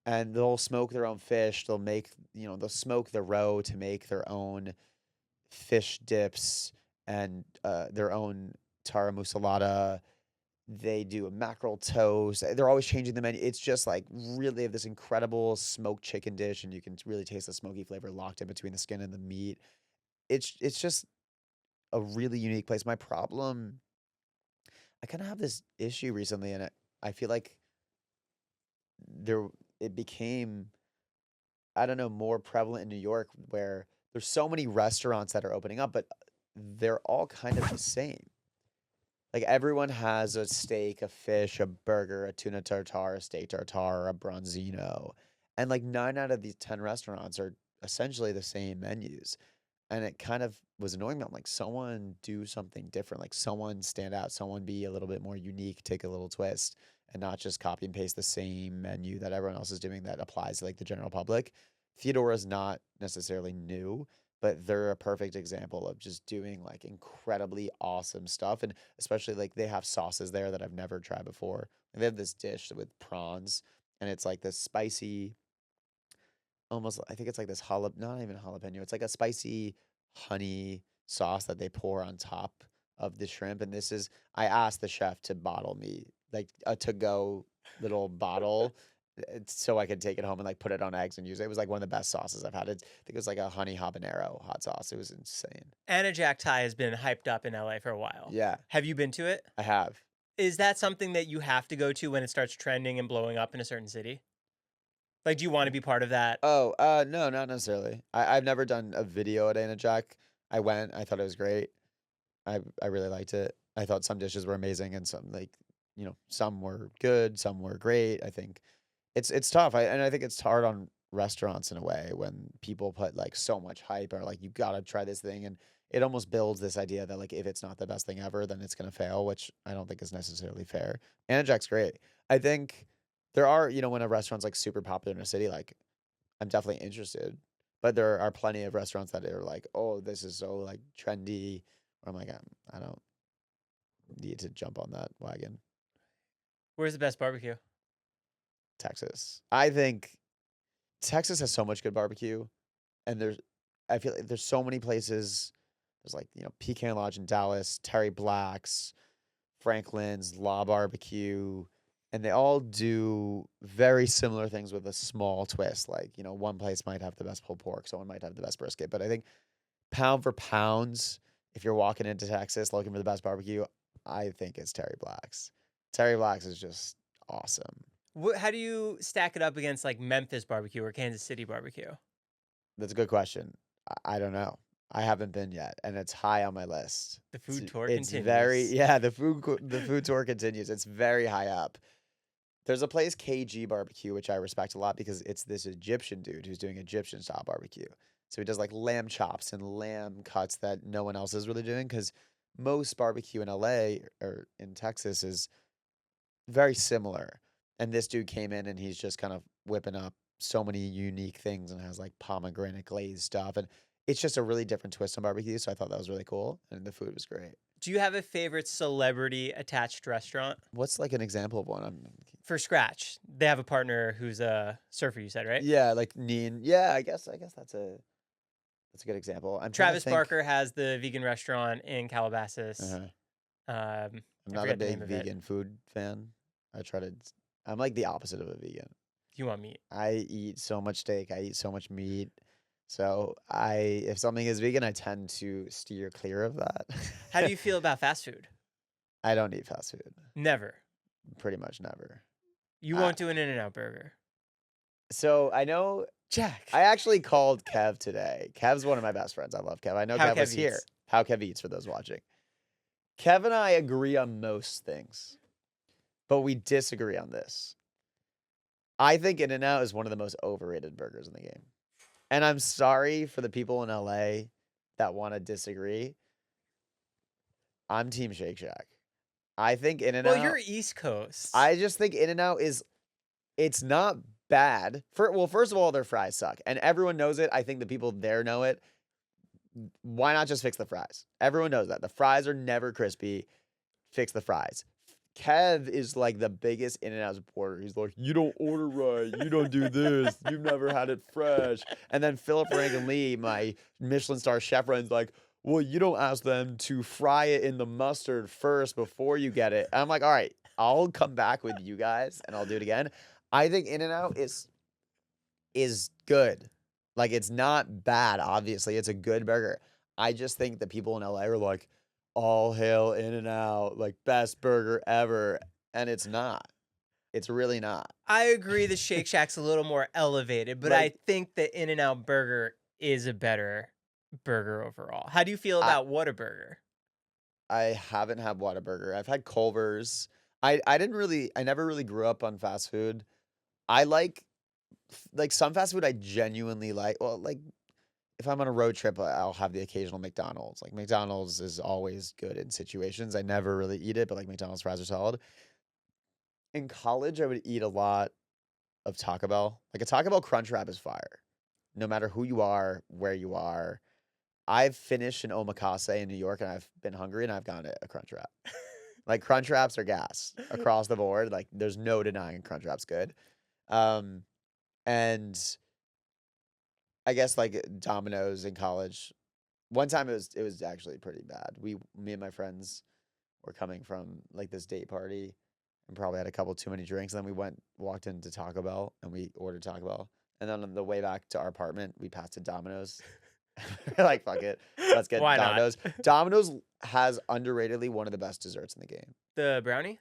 and they'll smoke their own fish. They'll make they'll smoke the roe to make their own fish dips and their own tara musalata. They do a mackerel toast. They're always changing the menu. It's just like really they have this incredible smoked chicken dish, and you can really taste the smoky flavor locked in between the skin and the meat. It's just a really unique place. My problem, I kind of have this issue recently, and I feel like it became, I don't know, more prevalent in New York, where there's so many restaurants that are opening up, but they're all kind of the same. Like everyone has a steak, a fish, a burger, a tuna tartare, a steak tartare, a bronzino. And like 9 out of these 10 restaurants are essentially the same menus. And it kind of was annoying me. I'm like, someone do something different. Like someone stand out, someone be a little bit more unique, take a little twist, and not just copy and paste the same menu that everyone else is doing that applies to like the general public. Theodora is not necessarily new, but they're a perfect example of just doing like incredibly awesome stuff. And especially like they have sauces there that I've never tried before. And they have this dish with prawns, and it's like this spicy, almost, I think it's like this not even jalapeno. It's like a spicy honey sauce that they pour on top of the shrimp. And I asked the chef to bottle me like a to-go little bottle so I could take it home and like put it on eggs and use it. It was like one of the best sauces I've had. I think it was like a honey habanero hot sauce. It was insane. Anna Jack Thai has been hyped up in LA for a while. Yeah. Have you been to it? I have. Is that something that you have to go to when it starts trending and blowing up in a certain city? Like, do you want to be part of that? Oh, no, not necessarily. I've never done a video at Anna Jack. I went. I thought it was great. I really liked it. I thought some dishes were amazing and some some were good, some were great. I think it's tough. I think it's hard on restaurants in a way when people put like so much hype or like you gotta try this thing, and it almost builds this idea that like if it's not the best thing ever, then it's gonna fail, which I don't think is necessarily fair. Anna Jack's great. I think there are when a restaurant's like super popular in a city, like I'm definitely interested, but there are plenty of restaurants that are like, oh, this is so like trendy, or I'm like, I don't need to jump on that wagon. Where's the best barbecue? Texas. I think Texas has so much good barbecue, and I feel like there's so many places. There's like Pecan Lodge in Dallas, Terry Black's, Franklin's, La Barbecue, and they all do very similar things with a small twist. Like one place might have the best pulled pork, someone might have the best brisket, but I think pound for pounds, if you're walking into Texas looking for the best barbecue, I think it's Terry Black's. Terry Black's is just awesome. How do you stack it up against like Memphis barbecue or Kansas City barbecue? That's a good question. I don't know. I haven't been yet, and it's high on my list. The food tour It's continues. the food tour continues. It's very high up. There's a place, KG Barbecue, which I respect a lot because it's this Egyptian dude who's doing Egyptian style barbecue. So he does like lamb chops and lamb cuts that no one else is really doing, because most barbecue in LA or in Texas is very similar. And this dude came in and he's just kind of whipping up so many unique things and has like pomegranate glazed stuff. And it's just a really different twist on barbecue. So I thought that was really cool. And the food was great. Do you have a favorite celebrity attached restaurant? What's like an example of one? For Scratch, they have a partner who's a surfer, you said, right? Yeah, like Neen. Yeah, I guess that's a good example. Travis Barker has the vegan restaurant in Calabasas. I'm not a big vegan food fan. I'm like the opposite of a vegan. You want meat? I eat so much steak. I eat so much meat. So if something is vegan, I tend to steer clear of that. How do you feel about fast food? I don't eat fast food. Never. Pretty much never. You won't do an In-N-Out burger. So I know Jack. I actually called Kev today. Kev's one of my best friends. I love Kev. I know Kev was here. How Kev Eats for those watching. Kev and I agree on most things, but we disagree on this. I think In-N-Out is one of the most overrated burgers in the game. And I'm sorry for the people in LA that want to disagree. I'm Team Shake Shack. I think In-N-Out... Well, you're East Coast. I just think In-N-Out it's not bad. First of all, their fries suck. And everyone knows it. I think the people there know it. Why not just fix the fries? Everyone knows that. The fries are never crispy. Fix the fries. Kev is like the biggest In-N-Out supporter. He's like, you don't order right. You don't do this. You've never had it fresh. And then Philip Rankin Lee, my Michelin star chef friend's like, well, you don't ask them to fry it in the mustard first before you get it. And I'm like, all right, I'll come back with you guys and I'll do it again. I think In-N-Out is good. Like, it's not bad, obviously. It's a good burger. I just think the people in LA are like, all hail In-N-Out, like best burger ever. And it's not. It's really not. I agree the Shake Shack's a little more elevated, but I think the In-N-Out burger is a better burger overall. How do you feel about Whataburger? I haven't had Whataburger. I've had Culver's. I never really grew up on fast food. I like some fast food I genuinely like. Well, like if I'm on a road trip, I'll have the occasional McDonald's. Like McDonald's is always good in situations. I never really eat it, but like McDonald's fries are solid. In college, I would eat a lot of Taco Bell. Like a Taco Bell Crunchwrap is fire. No matter who you are, where you are. I've finished an omakase in New York and I've been hungry and I've gotten a Crunchwrap. Like Crunchwraps are gas across the board. Like there's no denying Crunchwrap's good. And I guess like Domino's in college. One time it was actually pretty bad. Me and my friends were coming from like this date party and probably had a couple too many drinks. And then we walked into Taco Bell and we ordered Taco Bell. And then on the way back to our apartment, we passed a Domino's. We're like, fuck it. Let's get Domino's. Domino's has underratedly one of the best desserts in the game. The brownie?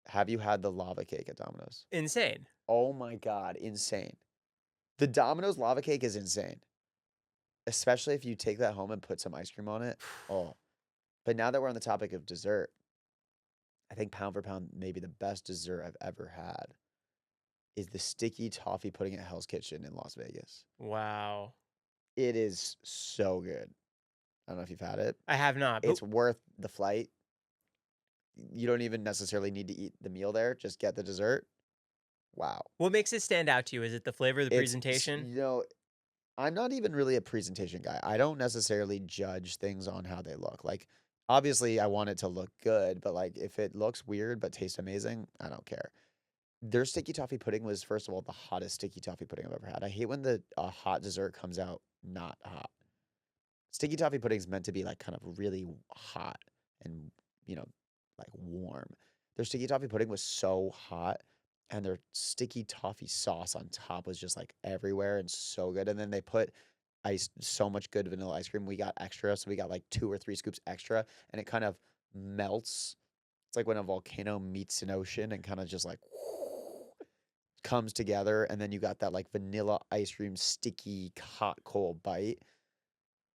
Have you had the lava cake at Domino's? Insane. Oh my God, insane. The Domino's lava cake is insane. Especially if you take that home and put some ice cream on it. Oh. But now that we're on the topic of dessert, I think pound for pound, maybe the best dessert I've ever had is the sticky toffee pudding at Hell's Kitchen in Las Vegas. Wow. It is so good. I don't know if you've had it. I have not. It's worth the flight. You don't even necessarily need to eat the meal there. Just get the dessert. Wow. What makes it stand out to you? Is it the flavor, the presentation? I'm not even really a presentation guy. I don't necessarily judge things on how they look. Like, obviously, I want it to look good, but like if it looks weird but tastes amazing, I don't care. Their sticky toffee pudding was, first of all, the hottest sticky toffee pudding I've ever had. I hate when a hot dessert comes out not hot. Sticky toffee pudding is meant to be like kind of really hot and, like warm. Their sticky toffee pudding was so hot, and their sticky toffee sauce on top was just like everywhere and so good. And then they put so much good vanilla ice cream. We got extra, so we got like 2 or 3 scoops extra, and it kind of melts. It's like when a volcano meets an ocean and kind of just like, comes together, and then you got that like vanilla ice cream, sticky, hot, cold bite.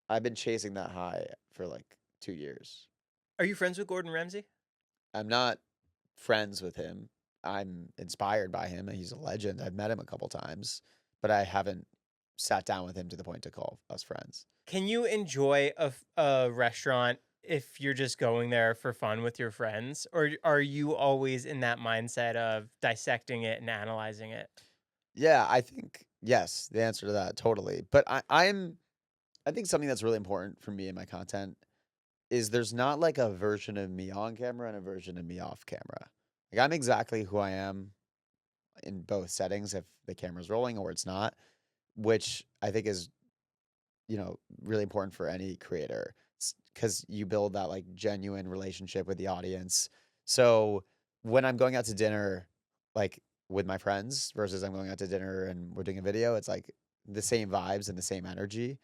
I've been chasing that high for like 2 years. Are you friends with Gordon Ramsay? I'm not friends with him. I'm inspired by him, and he's a legend. I've met him a couple times, but I haven't sat down with him to the point to call us friends. Can you enjoy a restaurant if you're just going there for fun with your friends, or are you always in that mindset of dissecting it and analyzing it? Yeah, I think yes, the answer to that totally. But I think something that's really important for me in my content is there's not like a version of me on camera and a version of me off camera. Like I'm exactly who I am in both settings if the camera's rolling or it's not, which I think is, really important for any creator because you build that like genuine relationship with the audience. So when I'm going out to dinner, like with my friends versus I'm going out to dinner and we're doing a video, it's like the same vibes and the same energy.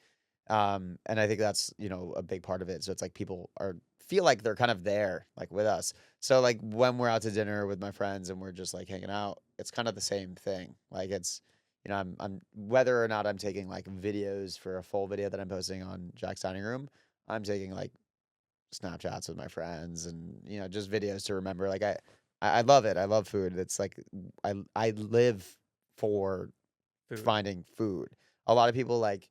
And I think that's, a big part of it. So it's like people feel like they're kind of there, like with us. So like when we're out to dinner with my friends and we're just like hanging out, it's kind of the same thing. Like it's, I'm whether or not I'm taking like videos for a full video that I'm posting on Jack's Dining Room, I'm taking like Snapchats with my friends and, just videos to remember. Like I love it. I love food. It's like I live for Food. finding food. A lot of people like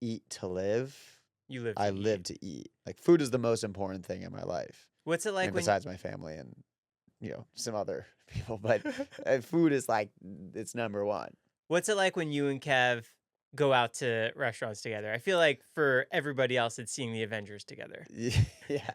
eat to live. You live. I live to eat. Like food is the most important thing in my life. What's it I like mean, when besides my family and some other people, but food is like it's number one. What's it like when you and Kev go out to restaurants together? I feel like for everybody else, it's seeing the Avengers together. Yeah,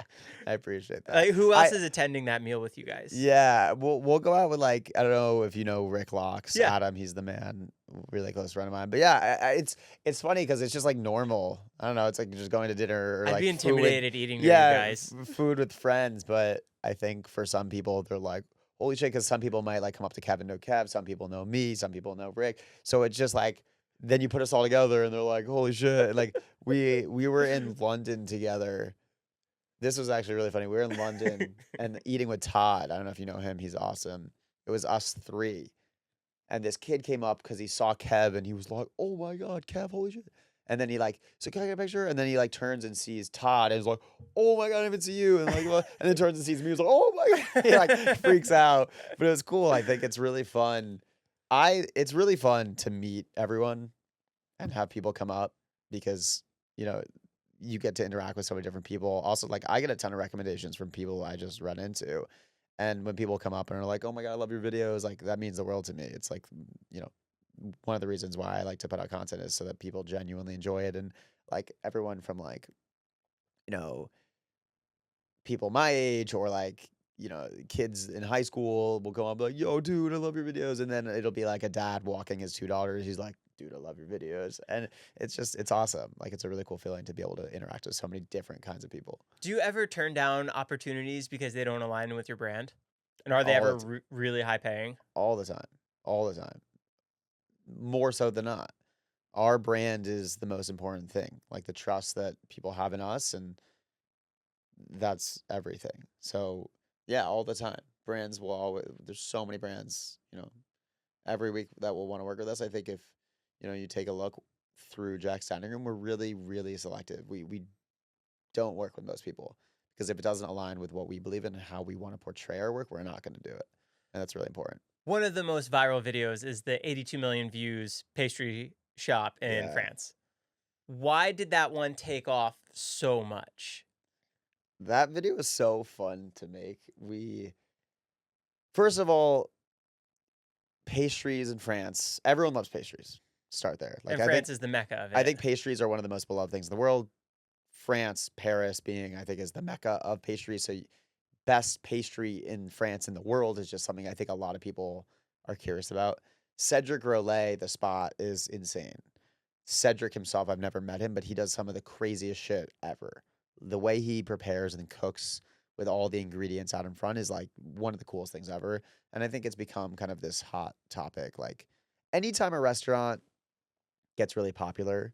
I appreciate that. Like, who else is attending that meal with you guys? Yeah, we'll go out with like I don't know if you know Rick Locks. Yeah. Adam, he's the man, really close friend of mine. But yeah, it's funny because it's just like normal. I don't know. It's like just going to dinner or I'd like be food with- intimidated eating near you guys. food with friends. But I think for some people they're like, holy shit, because some people might like come up to Kev and know Kev. Some people know me. Some people know Rick. So it's just like then you put us all together and they're like, holy shit. Like we were in London together. This was actually really funny. We were in London and eating with Todd. I don't know if you know him. He's awesome. It was us three. And this kid came up because he saw Kev and he was like, oh my God, Kev, holy shit. And then he like, so can I get a picture? And then he like turns and sees Todd and is like, oh my God, I didn't even see you. And like, what? And then turns and sees me. He's like, oh my God. He like freaks out. But it was cool. I think it's really fun. It's really fun to meet everyone and have people come up because, you get to interact with so many different people. Also, like I get a ton of recommendations from people I just run into. And when people come up and are like, oh my God, I love your videos, like that means the world to me. It's like, one of the reasons why I like to put out content is so that people genuinely enjoy it. And like everyone from like, people my age or like, kids in high school will come up like, yo, dude, I love your videos. And then it'll be like a dad walking his 2 daughters. He's like, dude, I love your videos. And it's awesome. Like, it's a really cool feeling to be able to interact with so many different kinds of people. Do you ever turn down opportunities because they don't align with your brand? And are they All ever the really high paying? All the time. All the time. More so than not. Our brand is the most important thing. Like the trust that people have in us, and that's everything. So yeah, all the time. Brands will always, there's so many brands, every week that will want to work with us. I think if, you take a look through Jack's Dining Room, we're really, really selective. We don't work with most people because if it doesn't align with what we believe in and how we want to portray our work, we're not going to do it. And that's really important. One of the most viral videos is the 82 million views pastry shop in France. Why did that one take off so much? That video was so fun to make. First of all, pastries in France. Everyone loves pastries. Start there. Like, and France is the mecca of it. I think pastries are one of the most beloved things in the world. France, Paris being, I think, is the mecca of pastries. So best pastry in France in the world is just something I think a lot of people are curious about. Cedric Rollet, the spot, is insane. Cedric himself, I've never met him, but he does some of the craziest shit ever. The way he prepares and cooks with all the ingredients out in front is like one of the coolest things ever. And I think it's become kind of this hot topic. Like anytime a restaurant gets really popular,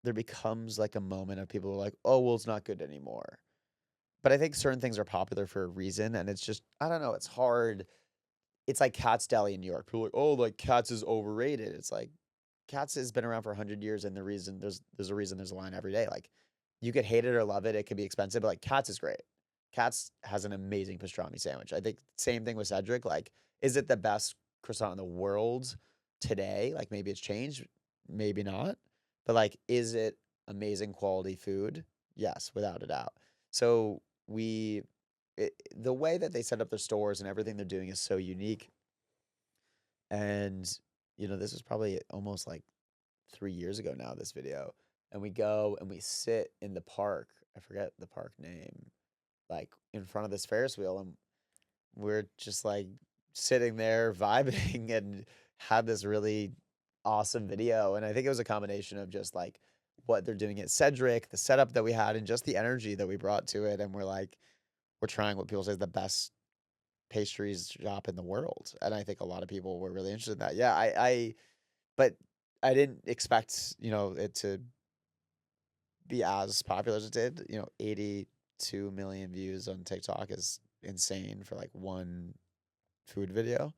there becomes like a moment of people who are like, oh, well, it's not good anymore. But I think certain things are popular for a reason. And it's just, I don't know, it's hard it's like Katz Deli in New York. People are like, oh, like Katz is overrated. It's like Katz has been around for 100 years, and there's a reason there's a line every day. Like you could hate it or love it. It could be expensive, but like Katz is great. Katz has an amazing pastrami sandwich. I think same thing with Cedric. Like, is it the best croissant in the world today? Like maybe it's changed, maybe not. But like, is it amazing quality food? Yes, without a doubt. So the way that they set up their stores and everything they're doing is so unique. And this was probably almost like 3 years ago now, this video. And we go and we sit in the park. I forget the park name, like in front of this Ferris wheel. And we're just like sitting there vibing and had this really awesome video. And I think it was a combination of just like what they're doing at Cedric, the setup that we had, and just the energy that we brought to it. And we're trying what people say is the best pastries shop in the world. And I think a lot of people were really interested in that. Yeah, but I didn't expect, it to be as popular as it did. 82 million views on TikTok is insane for like one food video.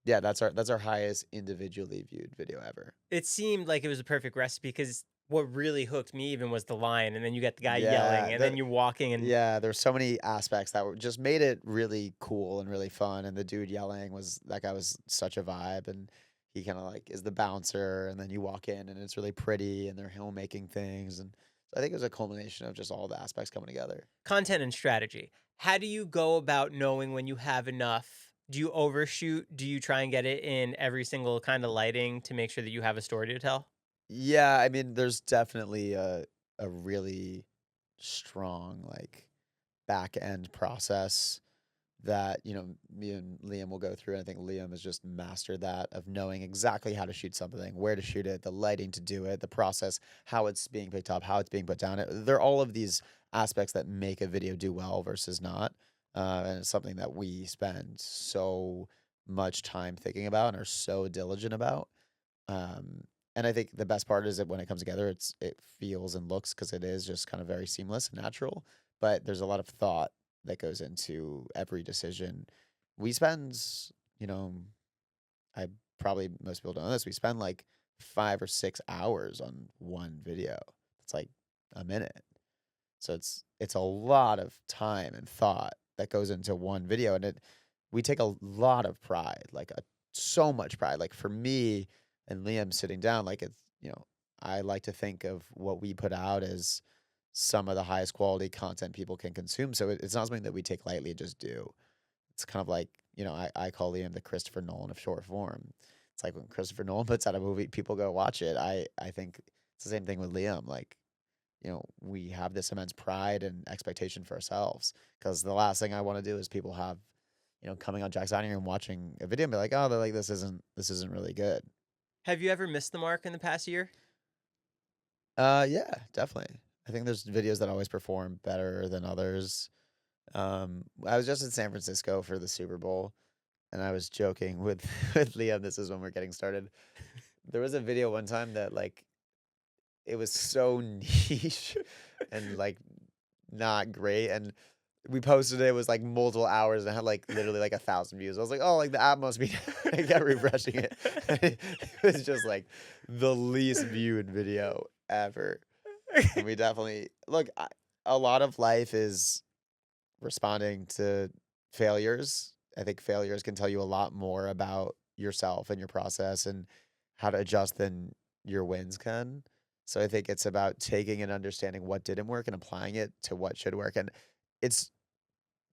Yeah, that's our highest individually viewed video ever. It seemed like it was a perfect recipe because what really hooked me even was the line, and then you get the guy Yeah, yelling, and then you're walking, and Yeah, there's so many aspects that just made it really cool and really fun. And the dude yelling that guy was such a vibe, and he kind of like is the bouncer, and then you walk in and it's really pretty, and they're homemaking things, and so I think it was a culmination of just all the aspects coming together. content and strategy. How do you go about knowing when you have enough? Do you overshoot? Do you try and get it in every single kind of lighting to make sure that you have a story to tell? Yeah, I mean, there's definitely a really strong like back end process that me and Liam will go through, and I think Liam has just mastered that of knowing exactly how to shoot something, where to shoot it, the lighting to do it, the process, how it's being picked up, how it's being put down. They're all of these aspects that make a video do well versus not, and it's something that we spend so much time thinking about and are so diligent about. Um, and I think the best part is that when it comes together, it feels and looks, because it is just kind of very seamless and natural. But there's a lot of thought that goes into every decision. We spend, you know, I probably most people don't know this. We spend like 5 or 6 hours on one video. It's like a minute. So it's a lot of time and thought that goes into one video, and we take a lot of pride, like so much pride. Like for me and Liam sitting down, like I like to think of what we put out as some of the highest quality content people can consume. So it's not something that we take lightly and just do. It's kind of like, I call Liam the Christopher Nolan of short form. It's like when Christopher Nolan puts out a movie, people go watch it. I think it's the same thing with Liam. Like, we have this immense pride and expectation for ourselves, because the last thing I want to do is people have, coming on Jack's dining room watching a video and be like, oh, they're like, this isn't really good. Have you ever missed the mark in the past year? Yeah, definitely. I think there's videos that always perform better than others. I was just in San Francisco for the Super Bowl, and I was joking with with Liam. This is when we're getting started. There was a video one time that like it was so niche and like not great, and we posted it. It was like multiple hours and it had like literally like 1,000 views. I was like, oh, like the app must be. I kept refreshing it. It was just like the least viewed video ever. And we definitely look. A lot of life is responding to failures. I think failures can tell you a lot more about yourself and your process and how to adjust than your wins can. So I think it's about taking and understanding what didn't work and applying it to what should work. And it's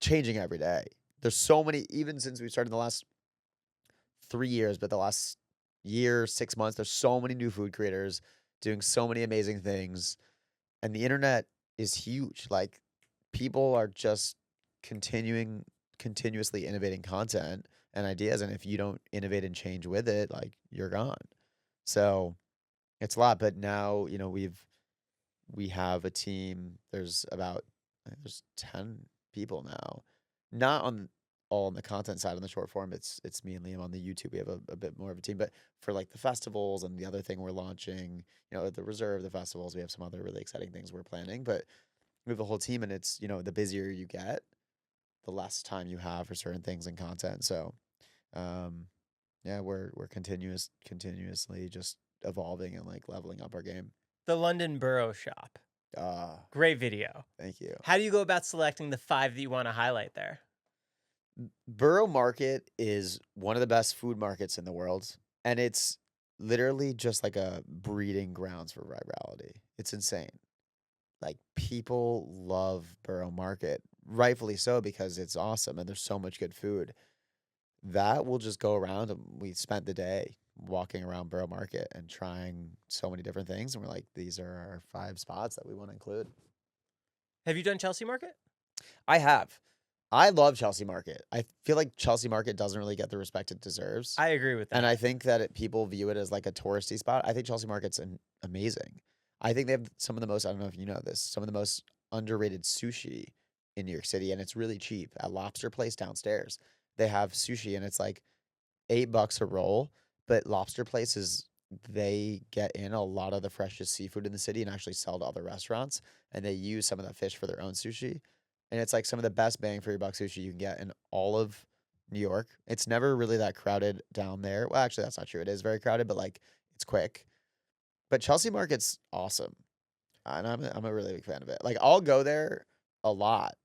changing every day. There's so many, even since we started in the last 3 years, but the last year, 6 months, there's so many new food creators doing so many amazing things. And the internet is huge. Like people are just continuously innovating content and ideas. And if you don't innovate and change with it, like you're gone. So it's a lot. But now, we have a team. There's about, I think there's 10 people now, not all on the content side. On the short form, it's me and Liam. On the YouTube, we have a bit more of a team, but for like the festivals and the other thing we're launching, the Reserve, the festivals, we have some other really exciting things we're planning. But we have a whole team, and it's the busier you get, the less time you have for certain things and content. So, yeah, we're continuously just evolving and like leveling up our game. The London Borough Shop. Great video. Thank you. How do you go about selecting the 5 that you want to highlight there? Borough Market is one of the best food markets in the world, and it's literally just like a breeding grounds for virality. It's insane. Like people love Borough Market, rightfully so, because it's awesome and there's so much good food. That will just go around, and we spent the day walking around Borough Market and trying so many different things, and we're like, these are our 5 spots that we want to include. Have you done Chelsea Market? I have. I love Chelsea Market. I feel like Chelsea Market doesn't really get the respect it deserves. I agree with that. And I think that people view it as like a touristy spot. I think Chelsea Market's amazing. I think they have some of the most, I don't know if you know this, some of the most underrated sushi in New York City, and it's really cheap. At Lobster Place downstairs, they have sushi, and it's like $8 a roll. But Lobster Place they get in a lot of the freshest seafood in the city and actually sell to other restaurants, and they use some of that fish for their own sushi. And it's like some of the best bang for your buck sushi you can get in all of New York. It's never really that crowded down there. Well, actually, that's not true. It is very crowded, but like it's quick. But Chelsea Market's awesome, and I'm a really big fan of it. Like I'll go there a lot.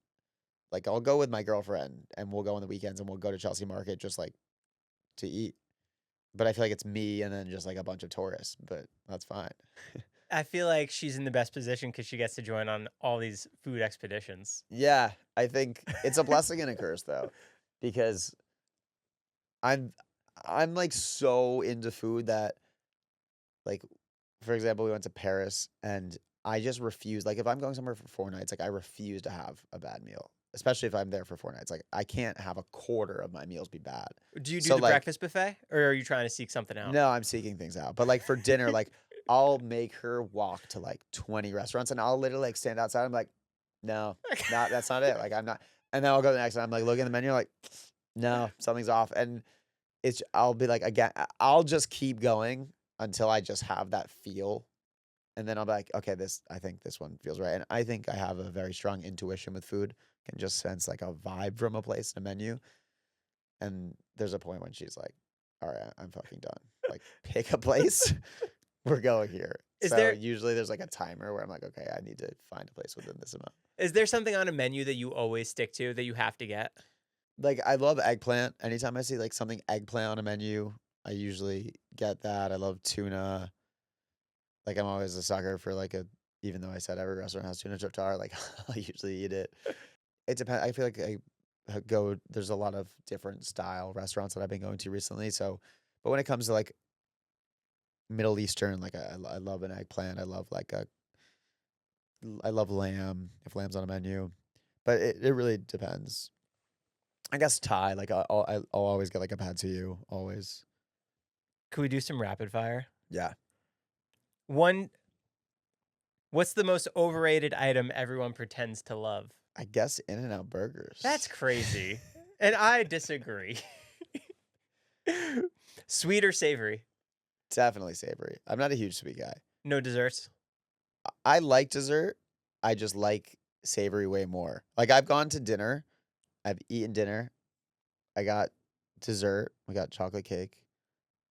Like I'll go with my girlfriend, and we'll go on the weekends, and we'll go to Chelsea Market just like to eat. But I feel like it's me and then just like a bunch of tourists. But that's fine. I feel like she's in the best position because she gets to join on all these food expeditions. Yeah, I think it's a blessing and a curse though, because I'm like so into food that, like, for example, we went to Paris and I just refuse. Like, if I'm going somewhere for 4 nights, like I refuse to have a bad meal, especially if I'm there for 4 nights. Like, I can't have a quarter of my meals be bad. Do you do So, the like, breakfast buffet, or are you trying to seek something out? No, I'm seeking things out. But like for dinner, like I'll make her walk to like 20 restaurants, and I'll literally like stand outside. I'm like, no, that's not it. Like I'm not. And then I'll go to the next one. I'm like looking at the menu, like, no, something's off. And I'll be like, again, I'll just keep going until I just have that feel. And then I'll be like, okay, I think this one feels right. And I think I have a very strong intuition with food. Can just sense like a vibe from a place and a menu. And there's a point when she's like, all right, I'm fucking done. Like, pick a place. We're going here. Usually there's like a timer where I'm like, okay, I need to find a place within this amount. Is there something on a menu that you always stick to that you have to get? Like, I love eggplant. Anytime I see like something eggplant on a menu, I usually get that. I love tuna. Like, I'm always a sucker for like even though I said every restaurant has tuna tartare, like I'll usually eat it. It depends. I feel like there's a lot of different style restaurants that I've been going to recently. So, but when it comes to like Middle Eastern, like I love an eggplant. I love lamb if lamb's on a menu, but it really depends. I guess Thai, like I'll always get like a pad see ew, always. Could we do some rapid fire? Yeah. What's the most overrated item everyone pretends to love? I guess In-N-Out burgers. That's crazy. And I disagree. Sweet or savory? Definitely savory. I'm not a huge sweet guy. No desserts? I like dessert. I just like savory way more. Like I've gone to dinner. I've eaten dinner. I got dessert. We got chocolate cake.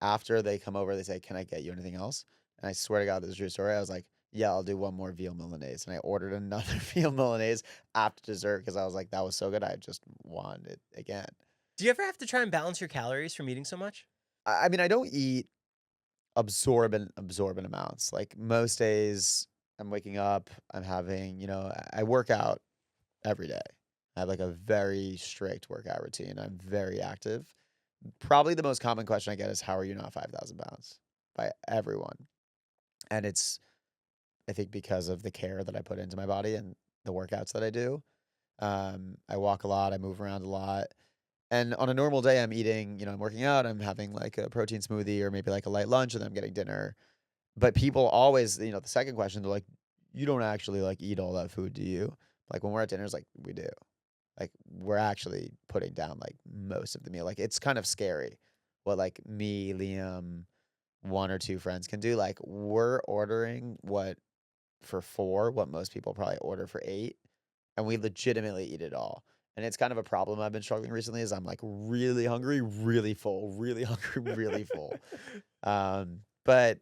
After they come over, they say, "Can I get you anything else?" And I swear to God, this is a true story. I was like, "Yeah, I'll do one more veal Milanese." And I ordered another veal Milanese after dessert because I was like, that was so good. I just wanted it again. Do you ever have to try and balance your calories from eating so much? I mean, I don't eat absorbent amounts. Like most days, I'm waking up, I'm having, I work out every day. I have like a very strict workout routine. I'm very active. Probably the most common question I get is, how are you not 5,000 pounds? By everyone. And it's, I think, because of the care that I put into my body and the workouts that I do. I walk a lot. I move around a lot. And on a normal day, I'm eating, I'm working out. I'm having like a protein smoothie or maybe like a light lunch, and then I'm getting dinner. But people always, the second question, they're like, you don't actually like eat all that food, do you? Like when we're at dinner, it's like, we do. Like we're actually putting down like most of the meal. Like it's kind of scary what like me, Liam, 1 or 2 friends can do. Like we're ordering what most people probably order for 8, and we legitimately eat it all. And it's kind of a problem I've been struggling recently is I'm like really hungry, really full, really hungry, really full. But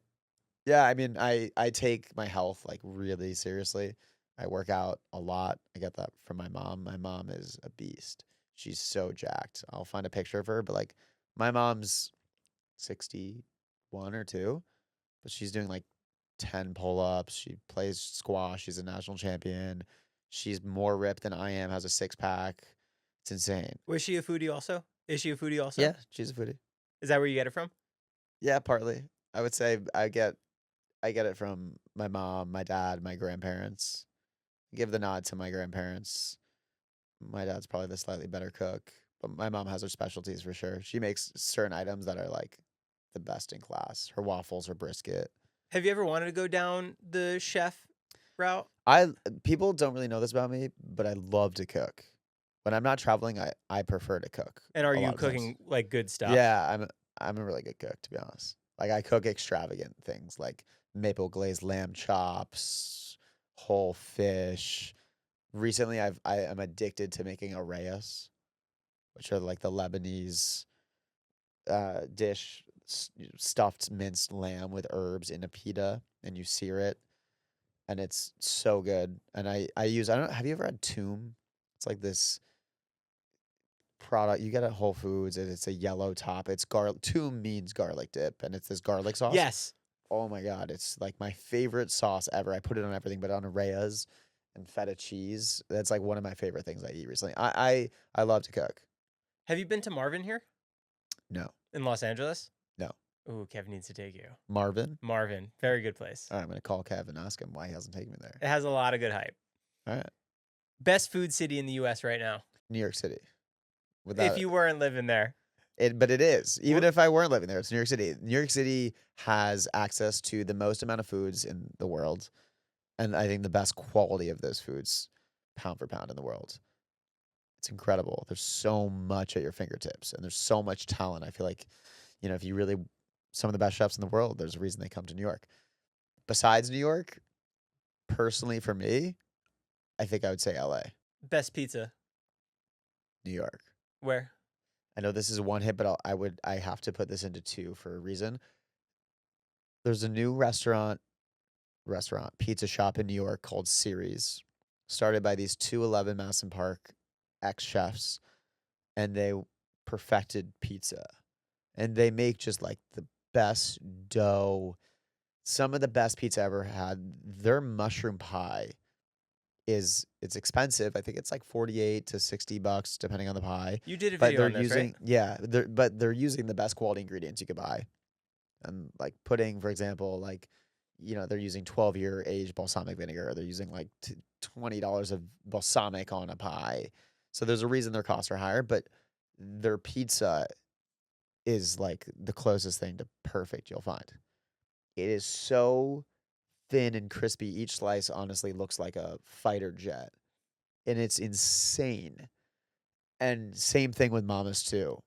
yeah, I mean, I take my health like really seriously. I work out a lot. I get that from my mom. My mom is a beast. She's so jacked. I'll find a picture of her, but like my mom's 61 or 2, but she's doing like 10 pull-ups. She plays squash. She's a national champion. She's more ripped than I am, has a six-pack. It's insane. Was she a foodie also? Is she a foodie also? Yeah, she's a foodie. Is that where you get it from? Yeah, partly. I would say I get it from my mom, my dad, my grandparents. I give the nod to my grandparents. My dad's probably the slightly better cook, but my mom has her specialties for sure. She makes certain items that are like the best in class. Her waffles, her brisket. Have you ever wanted to go down the chef route? People don't really know this about me, but I love to cook. When I'm not traveling, I prefer to cook. And are a you lot of times. cooking like good stuff? Yeah, I'm a really good cook, to be honest. Like I cook extravagant things like maple glazed lamb chops, whole fish. Recently, I am addicted to making arrayas, which are like the Lebanese dish, stuffed minced lamb with herbs in a pita, and you sear it, and it's so good. And I don't know, have you ever had Toom? It's like this product you get at Whole Foods, and it's a yellow top. It's garlic. Toom means garlic dip, and it's this garlic sauce. Yes. Oh my God, it's like my favorite sauce ever. I put it on everything, but on arrayas and feta cheese. That's like one of my favorite things I eat recently. I love to cook. Have you been to Marvin here No, in Los Angeles? no. Ooh, Kev needs to take you. Marvin? Marvin, very good place. All right, I'm going to call Kev and ask him why he hasn't taken me there. It has a lot of good hype. All right. Best food city in the U.S. right now. New York City. If you weren't living there. But it is. Even if I weren't living there, it's New York City. New York City has access to the most amount of foods in the world. And I think the best quality of those foods, pound for pound, in the world. It's incredible. There's so much at your fingertips, and there's so much talent. I feel like, if you really, some of the best chefs in the world, there's a reason they come to New York. Besides New York, personally for me, I think I would say LA. Best pizza. New York. Where? I know this is one hit, but I have to put this into two for a reason. There's a new restaurant, pizza shop in New York called Series, started by these 211 Madison Park ex-chefs, and they perfected pizza. And they make just like the best dough, some of the best pizza I ever had. Their mushroom pie it's expensive. I think it's like $48 to $60 depending on the pie. You did a But video they're on this, using right? yeah, they're using the best quality ingredients you could buy. And like pudding, for example, like they're using 12-year aged balsamic vinegar. They're using like $20 of balsamic on a pie. So there's a reason their costs are higher, but their pizza is like the closest thing to perfect you'll find. It is so thin and crispy. Each slice honestly looks like a fighter jet, and it's insane. And same thing with Mama's too,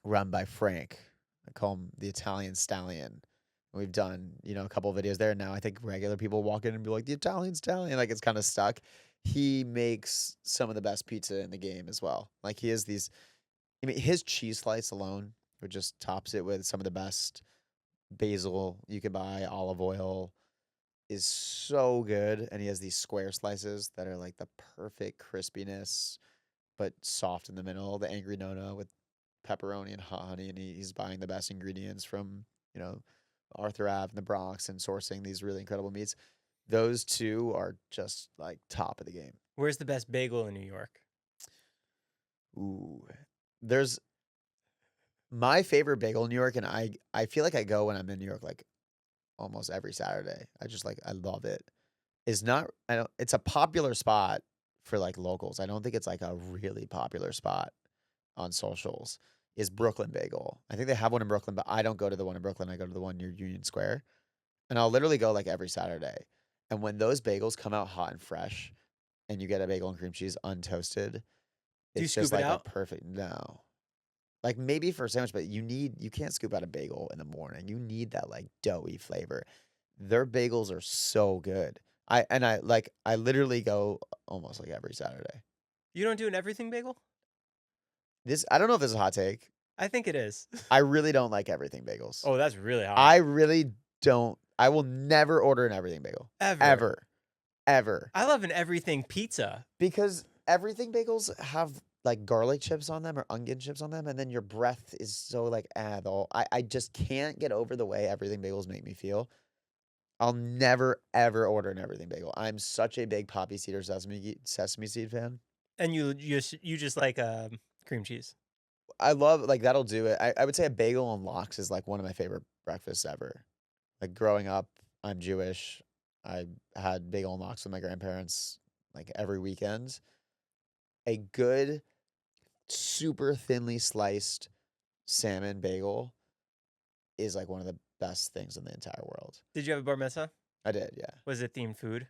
run by Frank. I call him the Italian stallion. We've done, a couple of videos there. Now I think regular people walk in and be like, the Italian stallion, like it's kind of stuck. He makes some of the best pizza in the game as well. Like he has these, his cheese slice alone, which just tops it with some of the best basil you can buy, olive oil, is so good. And he has these square slices that are like the perfect crispiness, but soft in the middle. The Angry Nona with pepperoni and hot honey, and he's buying the best ingredients from, Arthur Ave in the Bronx and sourcing these really incredible meats. Those two are just like top of the game. Where's the best bagel in New York? Ooh, there's my favorite bagel in New York, and I feel like I go when I'm in New York like almost every Saturday. I love it. It's a popular spot for like locals. I don't think it's like a really popular spot on socials. Is Brooklyn Bagel. I think they have one in Brooklyn, but I don't go to the one in Brooklyn. I go to the one near Union Square. And I'll literally go like every Saturday. And when those bagels come out hot and fresh and you get a bagel and cream cheese untoasted, Do you it's just scoop it like out? a perfect no. Like maybe for a sandwich, but you can't scoop out a bagel in the morning. You need that like doughy flavor. Their bagels are so good. I literally go almost like every Saturday. You don't do an everything bagel? I don't know if this is a hot take. I think it is. I really don't like everything bagels. Oh, that's really hot. I really don't. I will never order an everything bagel. Ever. Ever. I love an everything pizza. Because everything bagels have like garlic chips on them or onion chips on them, and then your breath is so like I just can't get over the way everything bagels make me feel. I'll never ever order an everything bagel. I'm such a big poppy seed or sesame seed fan. And you just like cream cheese. I love like that'll do it. I would say a bagel on lox is like one of my favorite breakfasts ever. Like growing up, I'm Jewish. I had bagel and lox with my grandparents like every weekend. A good, super thinly sliced salmon bagel is like one of the best things in the entire world. Did you have a bar mitzvah? I did, yeah. Was it themed food?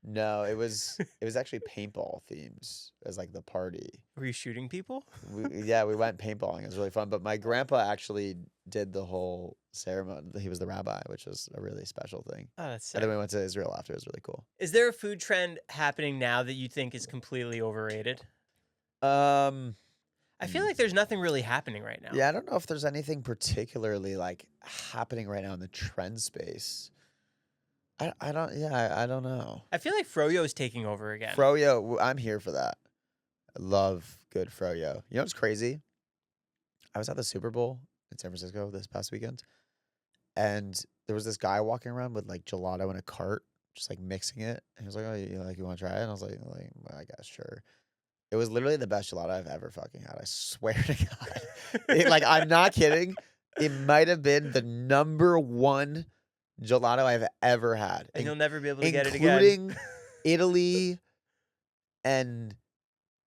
No, it was actually paintball themes as like the party. Were you shooting people? Yeah, we went paintballing. It was really fun. But my grandpa actually did the whole ceremony. He was the rabbi, which was a really special thing. Oh, that's sick. And then we went to Israel after. It was really cool. Is there a food trend happening now that you think is completely overrated? I feel like there's nothing really happening right now. Yeah, I don't know if there's anything particularly like happening right now in the trend space. I don't know. I feel like Froyo is taking over again. Froyo, I'm here for that. I love good Froyo. You know what's crazy? I was at the Super Bowl in San Francisco this past weekend, and there was this guy walking around with like gelato in a cart, just like mixing it. And he was like, "Oh, you want to try it?" And I was like, well, I guess sure. It was literally the best gelato I've ever fucking had. I swear to God. Like, I'm not kidding. It might have been the #1 gelato I've ever had. And you'll never be able to get it again. Including Italy and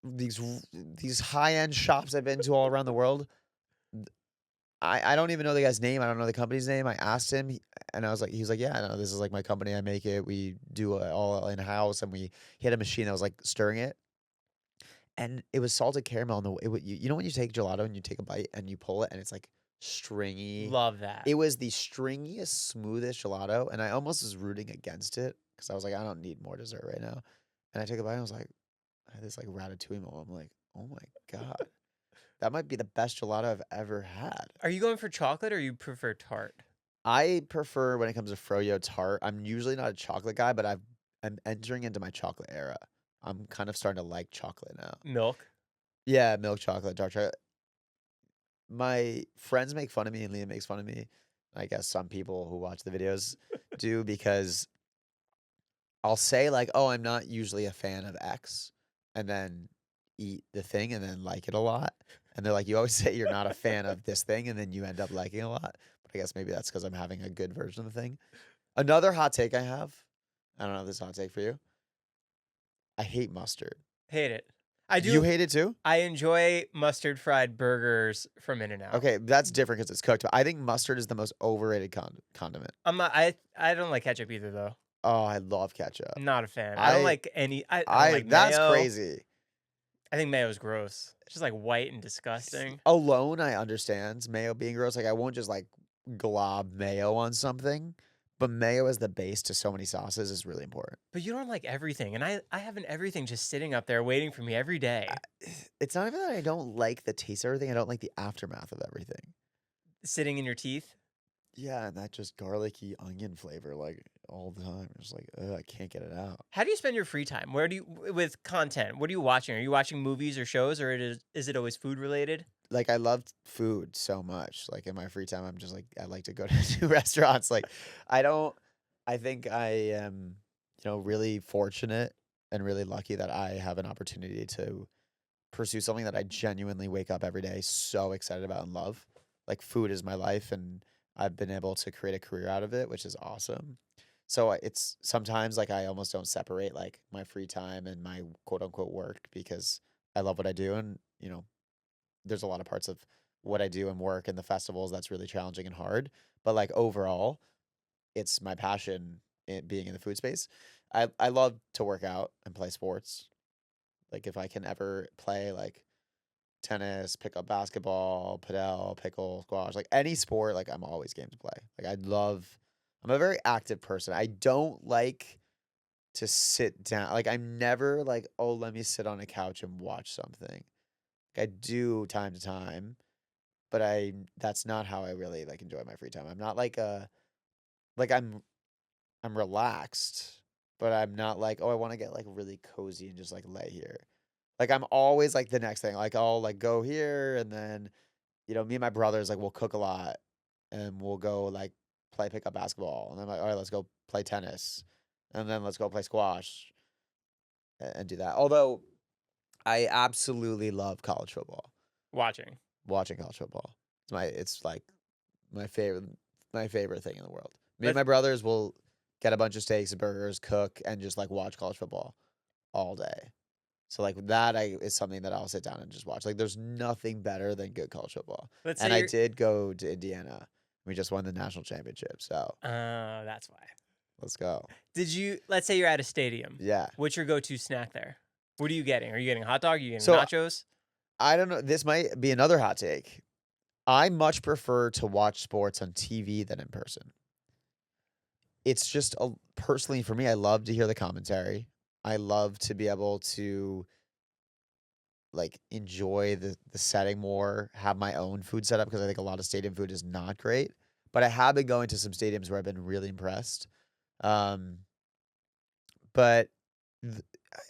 these high-end shops I've been to all around the world. I don't even know the guy's name. I don't know the company's name. I asked him, and I was like, he was like, yeah, no, this is like my company. I make it. We do it all in-house, and he had a machine that was like stirring it. And it was salted caramel. You know when you take gelato and you take a bite and you pull it and it's like stringy? Love that. It was the stringiest, smoothest gelato. And I almost was rooting against it because I was like, I don't need more dessert right now. And I took a bite and I was like, I had this like ratatouille moment. I'm like, oh my God. That might be the best gelato I've ever had. Are you going for chocolate or you prefer tart? I prefer when it comes to Froyo tart. I'm usually not a chocolate guy, but I'm entering into my chocolate era. I'm kind of starting to like chocolate now. Milk? Yeah, milk chocolate, dark chocolate. My friends make fun of me and Liam makes fun of me. I guess some people who watch the videos do because I'll say like, oh, I'm not usually a fan of X and then eat the thing and then like it a lot. And they're like, you always say you're not a fan of this thing and then you end up liking it a lot. But I guess maybe that's because I'm having a good version of the thing. Another hot take I have, I don't know if this is a hot take for you. I hate mustard. Hate it. I do. You hate it too? I enjoy mustard fried burgers from In-N-Out. Okay, that's different because it's cooked. But I think mustard is the most overrated condiment. I'm not. I don't like ketchup either though. Oh, I love ketchup. I'm not a fan. I don't like any. I don't like That's mayo. crazy. I think mayo is gross. It's just like white and disgusting. Alone, I understand mayo being gross. Like I won't just like glob mayo on something. But mayo as the base to so many sauces is really important. But you don't like everything. And I have an everything just sitting up there waiting for me every day. It's not even that I don't like the taste of everything. I don't like the aftermath of everything. Sitting in your teeth? Yeah, and that just garlicky onion flavor like all the time. It's like, I can't get it out. How do you spend your free time? With content? What are you watching? Are you watching movies or shows, or is it always food related? Like I love food so much. Like in my free time, I'm just like I like to go to new restaurants. Like I think I am, really fortunate and really lucky that I have an opportunity to pursue something that I genuinely wake up every day so excited about and love. Like food is my life, and I've been able to create a career out of it, which is awesome. So it's sometimes like I almost don't separate like my free time and my quote unquote work because I love what I do, and there's a lot of parts of what I do and work and the festivals that's really challenging and hard. But like overall, it's my passion being in the food space. I love to work out and play sports. Like if I can ever play like tennis, pick up basketball, padel, pickle, squash, like any sport, like I'm always game to play. Like I'm a very active person. I don't like to sit down. Like I'm never like, oh, let me sit on a couch and watch something. I do time to time, but that's not how I really like enjoy my free time. I'm not like like I'm relaxed, but I'm not like, oh, I want to get like really cozy and just like lay here. Like I'm always like the next thing. Like I'll like go here and then, me and my brothers like we'll cook a lot and we'll go like play pickup basketball. And I'm like, all right, let's go play tennis. And then let's go play squash and do that. Although I absolutely love college football. Watching college football. It's like my favorite thing in the world. Me and my brothers will get a bunch of steaks and burgers, cook, and just like watch college football all day. So like that is something that I'll sit down and just watch. Like there's nothing better than good college football. Let's And say I you're did go to Indiana. We just won the national championship. So that's why. let's go. Let's say you're at a stadium. Yeah. What's your go-to snack there? What are you getting? Are you getting a hot dog? Are you getting So nachos? I don't know. This might be another hot take. I much prefer to watch sports on TV than in person. It's just personally for me, I love to hear the commentary. I love to be able to like enjoy the setting more, have my own food set up because I think a lot of stadium food is not great. But I have been going to some stadiums where I've been really impressed. Um, but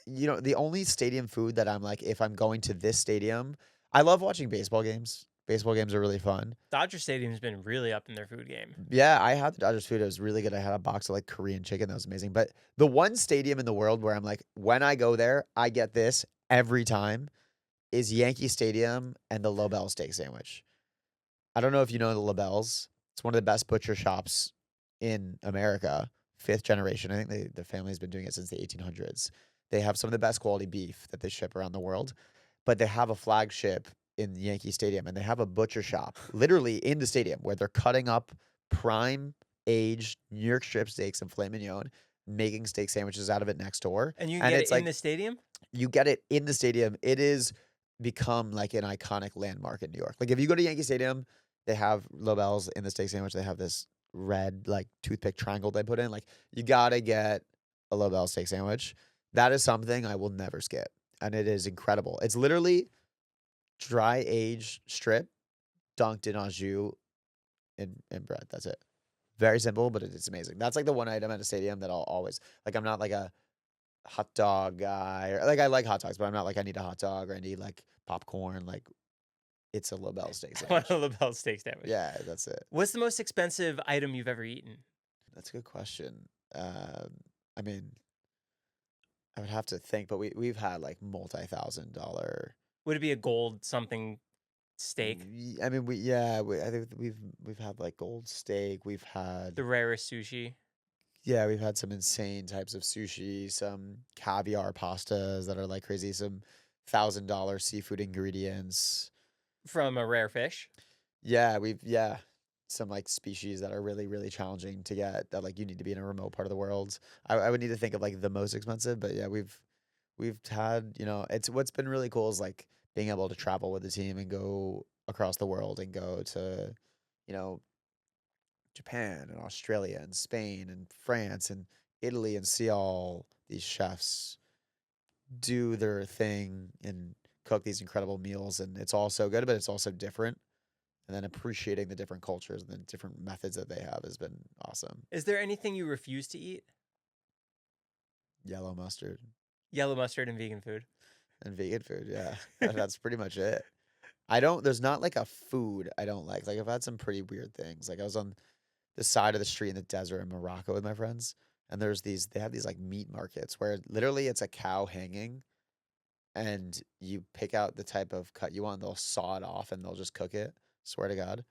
the only stadium food that I'm like, if I'm going to this stadium, I love watching baseball games. Baseball games are really fun. Dodger Stadium's been really up in their food game. Yeah, I had the Dodgers food. It was really good. I had a box of like Korean chicken. That was amazing. But the one stadium in the world where I'm like, when I go there, I get this every time is Yankee Stadium and the Lobel steak sandwich. I don't know if you know the Lobels. It's one of the best butcher shops in America. 5th generation. I think the family's been doing it since the 1800s. They have some of the best quality beef that they ship around the world. But they have a flagship in Yankee Stadium, and they have a butcher shop literally in the stadium where they're cutting up prime aged New York strip steaks and filet mignon, making steak sandwiches out of it next door. And you can get it's it in like the stadium? you get it in the stadium. It is become like an iconic landmark in New York. Like if you go to Yankee Stadium, they have Lobels in the steak sandwich. They have this red like toothpick triangle they put in. Like you gotta get a Lobel steak sandwich. That is something I will never skip, and it is incredible. It's literally dry aged strip dunked in au jus and bread. That's it. Very simple, but it's amazing. That's like the one item at a stadium that I'll always like. I'm not like a hot dog guy, or like I like hot dogs, but I'm not like I need a hot dog or I need like popcorn. Like it's a Lobel steak sandwich. A Lobel steak sandwich. Yeah, that's it. What's the most expensive item you've ever eaten? That's a good question. I mean, I would have to think, but we've had like multi-$1,000. Would it be a gold something steak? I mean, I think we've had like gold steak. We've had The rarest sushi. Yeah, we've had some insane types of sushi, some caviar pastas that are like crazy, some $1,000 seafood ingredients. From a rare fish? Yeah, some like species that are really, really challenging to get that like you need to be in a remote part of the world. I would need to think of like the most expensive, but yeah, we've had, it's what's been really cool is like being able to travel with the team and go across the world and go to, Japan and Australia and Spain and France and Italy and see all these chefs do their thing and cook these incredible meals. And it's all so good, but it's also different. And then appreciating the different cultures and the different methods that they have has been awesome. Is there anything you refuse to eat? Yellow mustard. Yellow mustard and vegan food. And vegan food, yeah. That's pretty much it. There's not like a food I don't like. Like I've had some pretty weird things. Like I was on the side of the street in the desert in Morocco with my friends, and they have these like meat markets where literally it's a cow hanging, and you pick out the type of cut you want, they'll saw it off and they'll just cook it. Swear to God.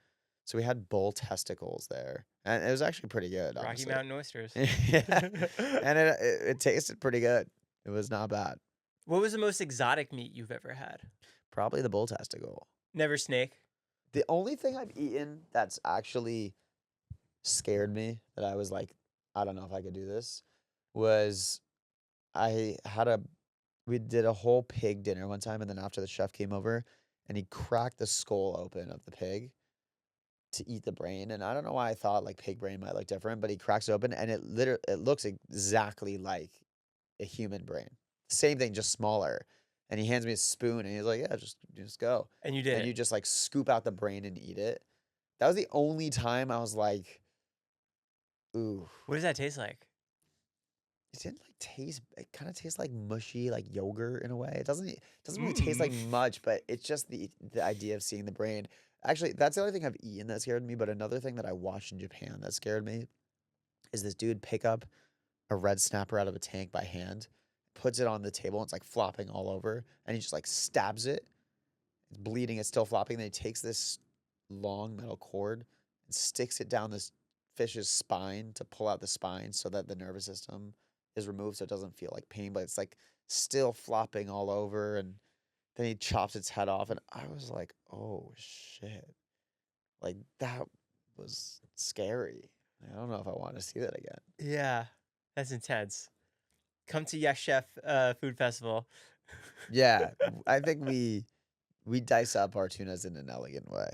So we had bull testicles there, and it was actually pretty good. Rocky honestly. Mountain oysters. Yeah, and it tasted pretty good. It was not bad. What was the most exotic meat you've ever had? Probably the bull testicle. Never snake? The only thing I've eaten that's actually scared me that I was like, I don't know if I could do this, was we did a whole pig dinner one time, and then after the chef came over and he cracked the skull open of the pig to eat the brain. And I don't know why I thought like pig brain might look different, but he cracks it open and it looks exactly like a human brain. Same thing, just smaller. And he hands me a spoon and he's like, yeah, just go. And you did And it. you just like scoop out the brain and eat it. That was the only time I was like, ooh. What does that taste like? It didn't like taste. It kind of tastes like mushy, like yogurt in a way. It doesn't really taste like much, but it's just the idea of seeing the brain. Actually, that's the only thing I've eaten that scared me. But another thing that I watched in Japan that scared me is this dude pick up a red snapper out of a tank by hand, puts it on the table, and it's like flopping all over, and he just like stabs it. It's bleeding. It's still flopping. Then he takes this long metal cord and sticks it down this fish's spine to pull out the spine so that the nervous system is removed so it doesn't feel like pain, but it's like still flopping all over. And then he chops its head off. And I was like, oh shit. Like that was scary. I don't know if I want to see that again. Yeah, that's intense. Come to Yes Chef Food Festival. Yeah, I think we dice up our tunas in an elegant way.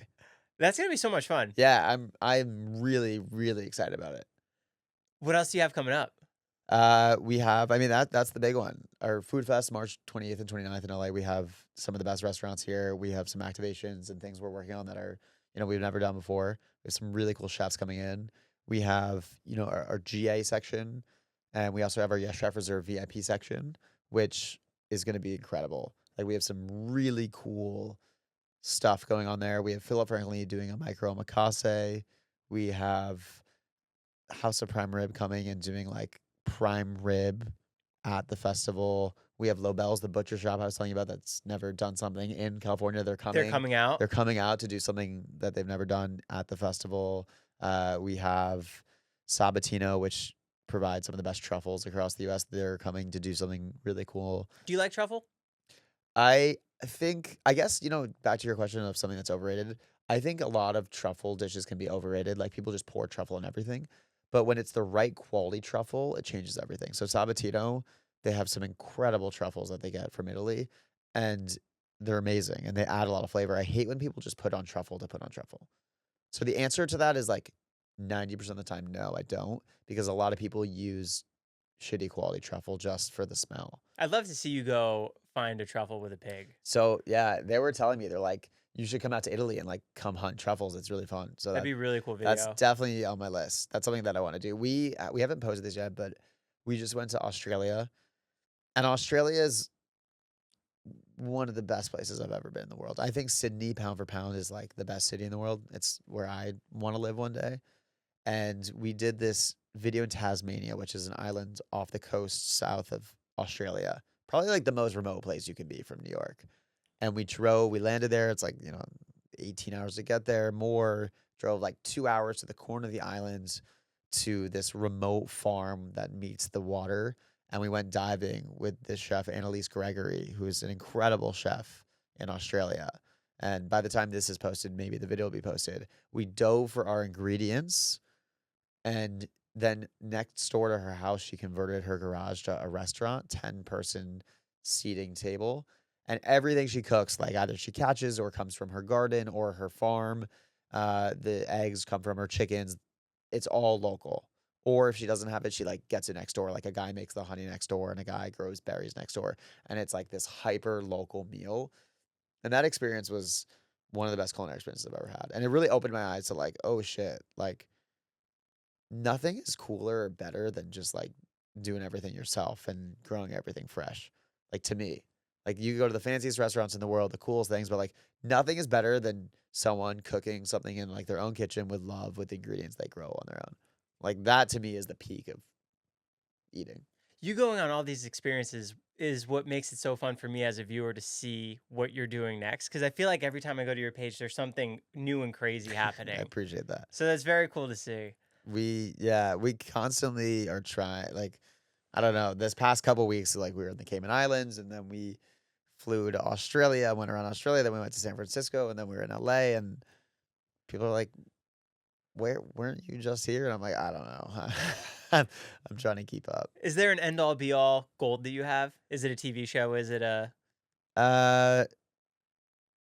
That's gonna be so much fun. Yeah, I'm really, really excited about it. What else do you have coming up? We have, I mean, that's the big one. Our Food Fest, March 28th and 29th in LA. We have some of the best restaurants here. We have some activations and things we're working on that are, we've never done before. We have some really cool chefs coming in. We have, our GA section, and we also have our Yes Chef Reserve VIP section, which is going to be incredible. Like, we have some really cool stuff going on there. We have Philip Franklin doing a micro omakase. We have House of Prime Rib coming and doing like prime rib at the festival. We have Lobel's, the butcher shop I was telling you about, that's never done something in California. They're coming out. They're coming out to do something that they've never done at the festival. We have Sabatino, which provides some of the best truffles across the U.S. They're coming to do something really cool. Do you like truffle? I guess, back to your question of something that's overrated. I think a lot of truffle dishes can be overrated. Like, people just pour truffle in everything. But when it's the right quality truffle, it changes everything. So Sabatino, they have some incredible truffles that they get from Italy, and they're amazing, and they add a lot of flavor. I hate when people just put on truffle to put on truffle. So the answer to that is like 90% of the time, no, I don't, because a lot of people use shitty quality truffle just for the smell. I'd love to see you go find a truffle with a pig. So yeah, they were telling me, they're like, you should come out to Italy and like come hunt truffles. It's really fun. So That'd be a really cool video. that's definitely on my list. That's something that I want to do. We haven't posted this yet, but we just went to Australia, and Australia is one of the best places I've ever been in the world. I think Sydney, pound for pound, is like the best city in the world. It's where I want to live one day. And we did this video in Tasmania, which is an island off the coast south of Australia, probably like the most remote place you can be from New York. And we landed there. It's like, 18 hours to get there, drove like 2 hours to the corner of the island to this remote farm that meets the water. And we went diving with this chef, Annalise Gregory, who is an incredible chef in Australia. And by the time this is posted, maybe the video will be posted. We dove for our ingredients. And then next door to her house, she converted her garage to a restaurant, 10-person seating table. And everything she cooks, like either she catches or comes from her garden or her farm. The eggs come from her chickens. It's all local. Or if she doesn't have it, she like gets it next door. Like a guy makes the honey next door and a guy grows berries next door. And it's like this hyper local meal. And that experience was one of the best culinary experiences I've ever had. And it really opened my eyes to like, oh shit, like nothing is cooler or better than just like doing everything yourself and growing everything fresh. Like, to me. Like, you go to the fanciest restaurants in the world, the coolest things, but like nothing is better than someone cooking something in like their own kitchen with love, with the ingredients they grow on their own. Like, that to me is the peak of eating. You going on all these experiences is what makes it so fun for me as a viewer to see what you're doing next. Because I feel like every time I go to your page, there's something new and crazy happening. I appreciate that. So that's very cool to see. We constantly are trying, like, I don't know, this past couple weeks, like we were in the Cayman Islands, and then we flew to Australia, went around Australia, then we went to San Francisco, and then we were in LA, and people are like, weren't you just here? And I'm like, I don't know. I'm trying to keep up. Is there an end-all be-all goal that you have? Is it a TV show? Is it a...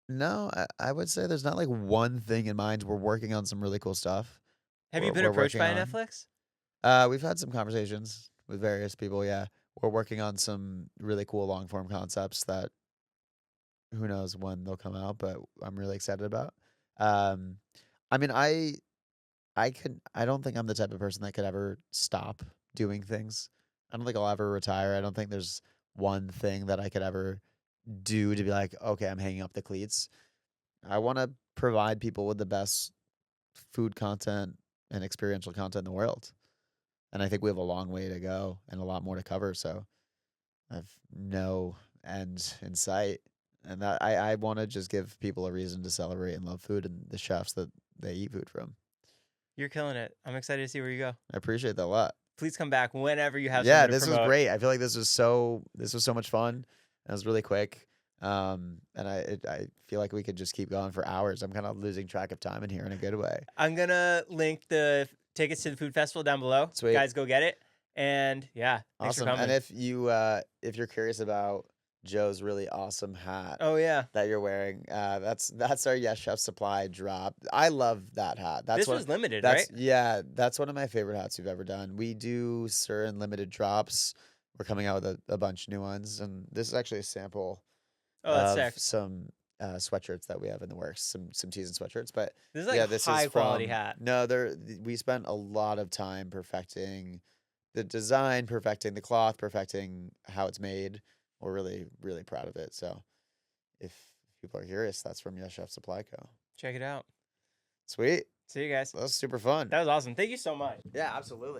No, I would say there's not like one thing in mind. We're working on some really cool stuff. Have you been approached by Netflix? We've had some conversations with various people, yeah. we're working on some really cool long form concepts that who knows when they'll come out, but I'm really excited about. Um, I mean, I don't think I'm the type of person that could ever stop doing things. I don't think I'll ever retire. I don't think there's one thing that I could ever do to be like, okay, I'm hanging up the cleats. I want to provide people with the best food content and experiential content in the world. And I think we have a long way to go and a lot more to cover. So I have no end in sight. And that I want to just give people a reason to celebrate and love food and the chefs that they eat food from. You're killing it. I'm excited to see where you go. I appreciate that a lot. Please come back whenever you have Yeah, something to this was promote. great. I feel like this was so much fun. It was really quick. And I feel like we could just keep going for hours. I'm kind of losing track of time in here in a good way. I'm going to link the tickets to the food festival down below. Sweet. Guys, go get it. And yeah, thanks Awesome. for coming. And if you're curious about Joe's really awesome hat Oh yeah, that you're wearing, that's our Yes Chef Supply drop. I love that hat. this was limited, right? Yeah, that's one of my favorite hats we've ever done. We do certain limited drops. We're coming out with a bunch of new ones, and this is actually a sample Oh, that's of sick. some sweatshirts that we have in the works, some tees and sweatshirts. But This is like yeah, a high quality hat. No, we spent a lot of time perfecting the design, perfecting the cloth, perfecting how it's made. We're really, really proud of it. So if people are curious, that's from Yes Chef Supply Co. Check it out. Sweet. See you guys. That was super fun. That was awesome. Thank you so much. Yeah, absolutely.